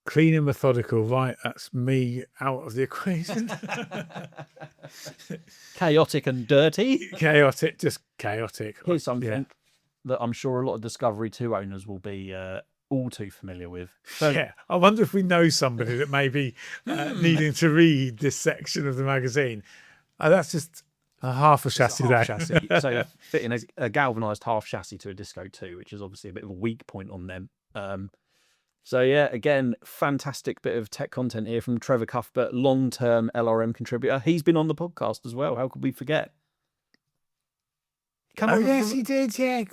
Clean and methodical, right? That's me out of the equation. Chaotic and dirty. Chaotic, just chaotic. Here's something that I'm sure a lot of Discovery 2 owners will be all too familiar with. So, Yeah, I wonder if we know somebody that may be needing to read this section of the magazine. That's just a half a chassis there. chassis. So fitting a galvanised half chassis to a Disco 2, which is obviously a bit of a weak point on them. So yeah, again, fantastic bit of tech content here from Trevor Cuthbert, long-term LRM contributor. He's been on the podcast as well. How could we forget? He did. Yeah,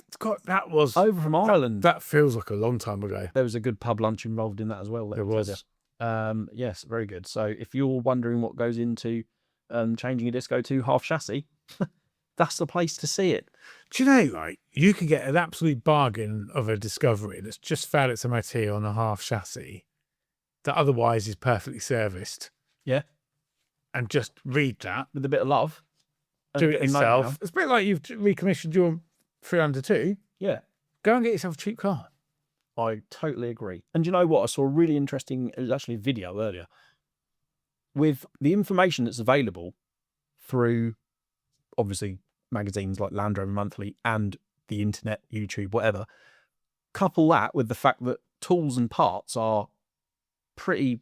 that was over from Ireland. That feels like a long time ago. There was a good pub lunch involved in that as well. There was. Yes, very good. So if you're wondering what goes into changing a Disco 2 half chassis, that's the place to see it. Do you know, like, you could get an absolute bargain of a Discovery that's just failed its MOT on a half chassis that otherwise is perfectly serviced. Yeah. And just read that. With a bit of love. Do it yourself. It's a bit like you've recommissioned your 302. Yeah. Go and get yourself a cheap car. I totally agree. And you know what? I saw a really interesting, it was actually a video earlier, with the information that's available through, obviously, magazines like Land Rover Monthly and the internet, YouTube, whatever. Couple that with the fact that tools and parts are pretty,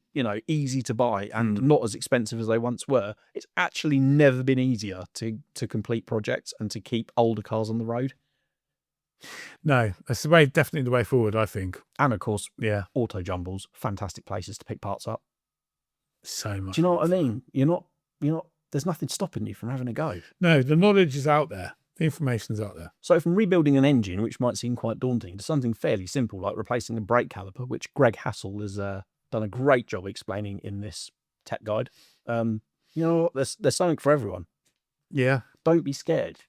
easy to buy and not as expensive as they once were. It's actually never been easier to complete projects and to keep older cars on the road. No, that's definitely the way forward, I think. And of course, yeah, Autojumbles, fantastic places to pick parts up. So much. Do you know what I mean? You're not. There's nothing stopping you from having a go. No, the knowledge is out there. The information's out there. So from rebuilding an engine, which might seem quite daunting, to something fairly simple like replacing a brake caliper, which Greg Hassel has done a great job explaining in this tech guide. There's something for everyone. Yeah. Don't be scared.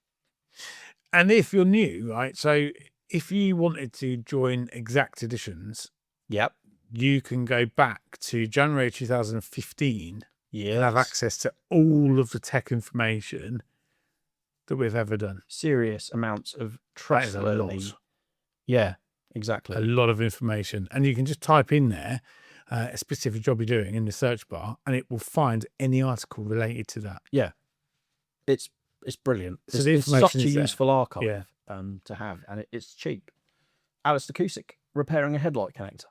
And if you're new, right, so if you wanted to join Exact Editions, yep, you can go back to January 2015 and have access to all of the tech information that we've ever done. Serious amounts of trustworthy. Yeah, exactly. A lot of information. And you can just type in there a specific job you're doing in the search bar, and it will find any article related to that. Yeah. It's brilliant. So it's such a useful archive to have, and it's cheap. Alistair Cusick repairing a headlight connector.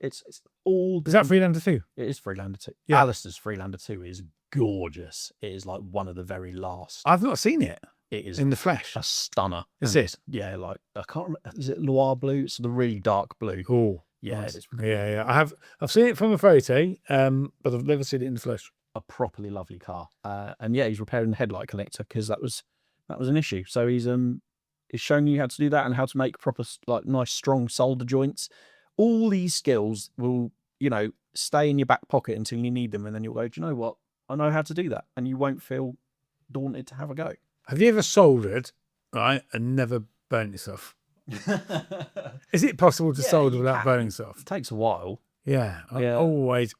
It's all. Is that Freelander 2? It is Freelander 2. Yeah. Alistair's Freelander 2 is gorgeous. It is like one of the very last. I've not seen it. It is in the flesh. A stunner. Is it? Yeah, like I can't remember. Is it Loire blue? It's the really dark blue. Oh, yeah, nice. it's yeah. I've seen it from a photo, but I've never seen it in the flesh. A properly lovely car, and yeah, he's repairing the headlight connector because that was an issue. So he's showing you how to do that and how to make proper, like, nice strong solder joints. All these skills will stay in your back pocket until you need them, and then you'll go, do you know what? I know how to do that, and you won't feel daunted to have a go. Have you ever soldered, right, and never burnt yourself? Is it possible to solder without burning yourself? It takes a while. Yeah. Always.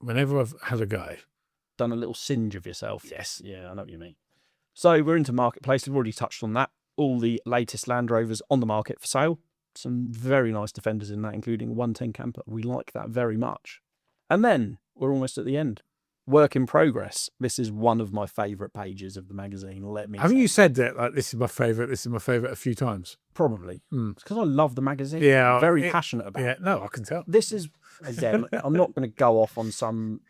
Whenever I've had a go. Done a little singe of yourself. Yes. Yeah, I know what you mean. So we're into Marketplace. We've already touched on that. All the latest Land Rovers on the market for sale. Some very nice Defenders in that, including a 110 camper. We like that very much. And then we're almost at the end. work in progress. This is one of my favourite pages of the magazine. Let me. Haven't you said that? Like, this is my favourite a few times. Probably. It's because I love the magazine. Yeah, I'm very passionate about. Yeah, it. no, I can tell. This is again. I'm not going to go off on some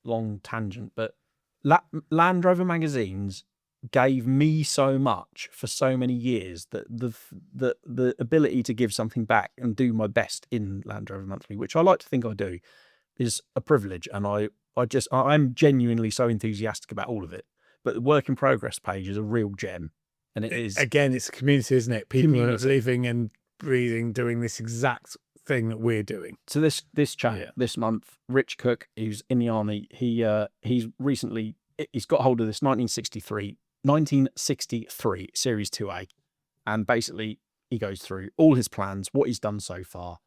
long tangent, but Land Rover magazines gave me so much for so many years that the ability to give something back and do my best in Land Rover Monthly, which I like to think I do, is a privilege, and I'm genuinely so enthusiastic about all of it. But the work in progress page is a real gem, and it is, again, it's a community, isn't it? People are living and breathing, doing this exact thing that we're doing. So this chap this month, Rich Cook, who's in the army, he's got hold of this 1963 Series 2A, and basically he goes through all his plans, what he's done so far.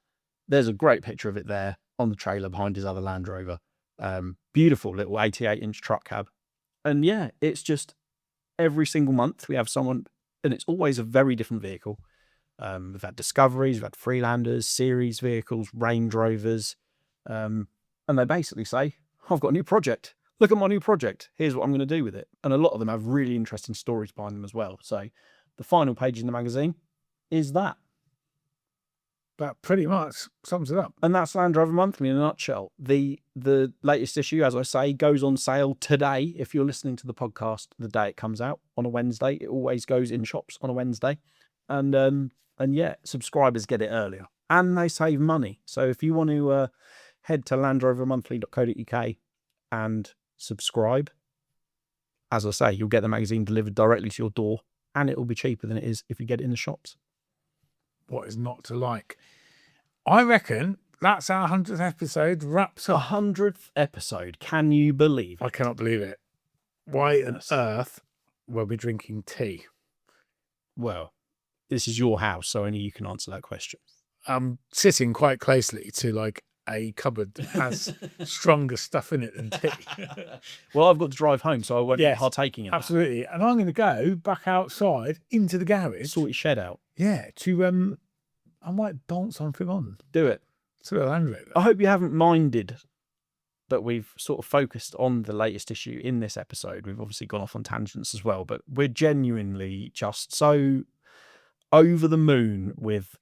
There's a great picture of it there on the trailer behind his other Land Rover. Beautiful little 88-inch truck cab. And yeah, it's just every single month we have someone, and it's always a very different vehicle. We've had Discoveries, we've had Freelanders, series vehicles, Range Rovers, and they basically say, I've got a new project. Look at my new project. Here's what I'm going to do with it. And a lot of them have really interesting stories behind them as well. So the final page in the magazine is that. That pretty much sums it up. And that's Land Rover Monthly in a nutshell. The latest issue, as I say, goes on sale today. If you're listening to the podcast the day it comes out on a Wednesday, it always goes in shops on a Wednesday. And yeah, subscribers get it earlier. And they save money. So if you want to head to landrovermonthly.co.uk and subscribe, as I say, you'll get the magazine delivered directly to your door, and it will be cheaper than it is if you get it in the shops. What is not to like? I reckon that's our 100th episode wraps up. 100th episode. Can you believe it? I cannot believe it. Why on earth will we drinking tea? Well, this is your house, so only you can answer that question. I'm sitting quite closely to like a cupboard that has stronger stuff in it than tea. Well, I've got to drive home, so I won't be partaking in that. Absolutely. And I'm going to go back outside into the garage. Sort your shed out. Yeah, to I might bolt something on. Do it. To a Land Rover. I hope you haven't minded that we've sort of focused on the latest issue in this episode. We've obviously gone off on tangents as well, but we're genuinely just so over the moon with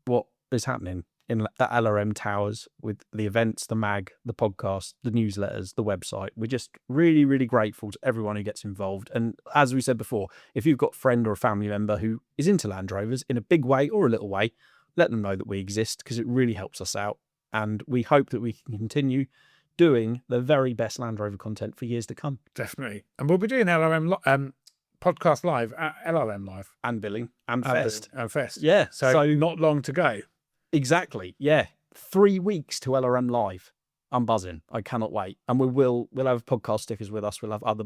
what is happening in the LRM towers, with the events, the mag, the podcast, the newsletters, the website. We're just really, really grateful to everyone who gets involved. And as we said before, if you've got a friend or a family member who is into Land Rovers in a big way or a little way, let them know that we exist, because it really helps us out. And we hope that we can continue doing the very best Land Rover content for years to come. Definitely. And we'll be doing LRM podcast live at LRM Live. And billing and Fest. And Fest. Yeah. So not long to go. Exactly. Yeah. 3 weeks to LRM Live. I'm buzzing. I cannot wait. And we'll have podcast stickers with us. We'll have other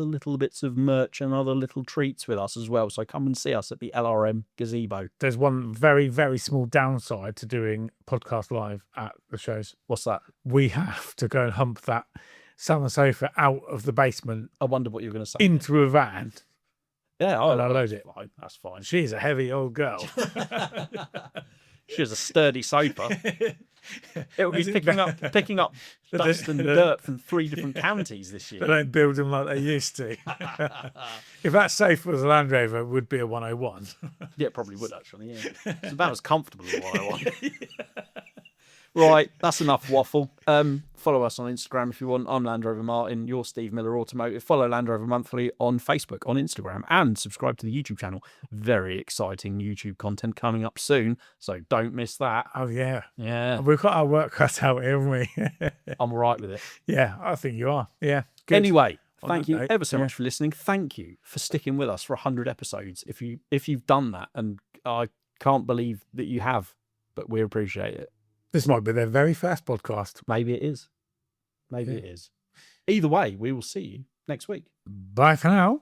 little bits of merch and other little treats with us as well. So come and see us at the LRM gazebo. There's one very, very small downside to doing podcast live at the shows. What's that? We have to go and hump that summer sofa out of the basement. I wonder what you're going to say. Into a van. Yeah, and I'll load it. Fine. That's fine. She's a heavy old girl. She has a sturdy sofa. It will be picking up dust and dirt from 3 different counties this year. They don't build them like they used to. If that sofa was a Land Rover, it would be a 101. Yeah, it probably would actually. Yeah, it's about as comfortable as a 101. Right, that's enough waffle. Follow us on Instagram if you want. I'm Land Rover Martin. You're Steve Miller Automotive. Follow Land Rover Monthly on Facebook, on Instagram, and subscribe to the YouTube channel. Very exciting YouTube content coming up soon, so don't miss that. Oh, yeah. Yeah. We've got our work cut out here, haven't we? I'm all right with it. Yeah, I think you are. Yeah. Good. Anyway, thank you ever so much for listening. Thank you for sticking with us for 100 episodes. If you've done that, and I can't believe that you have, but we appreciate it. This might be their very first podcast. Maybe it is. Maybe it is. Either way, we will see you next week. Bye for now.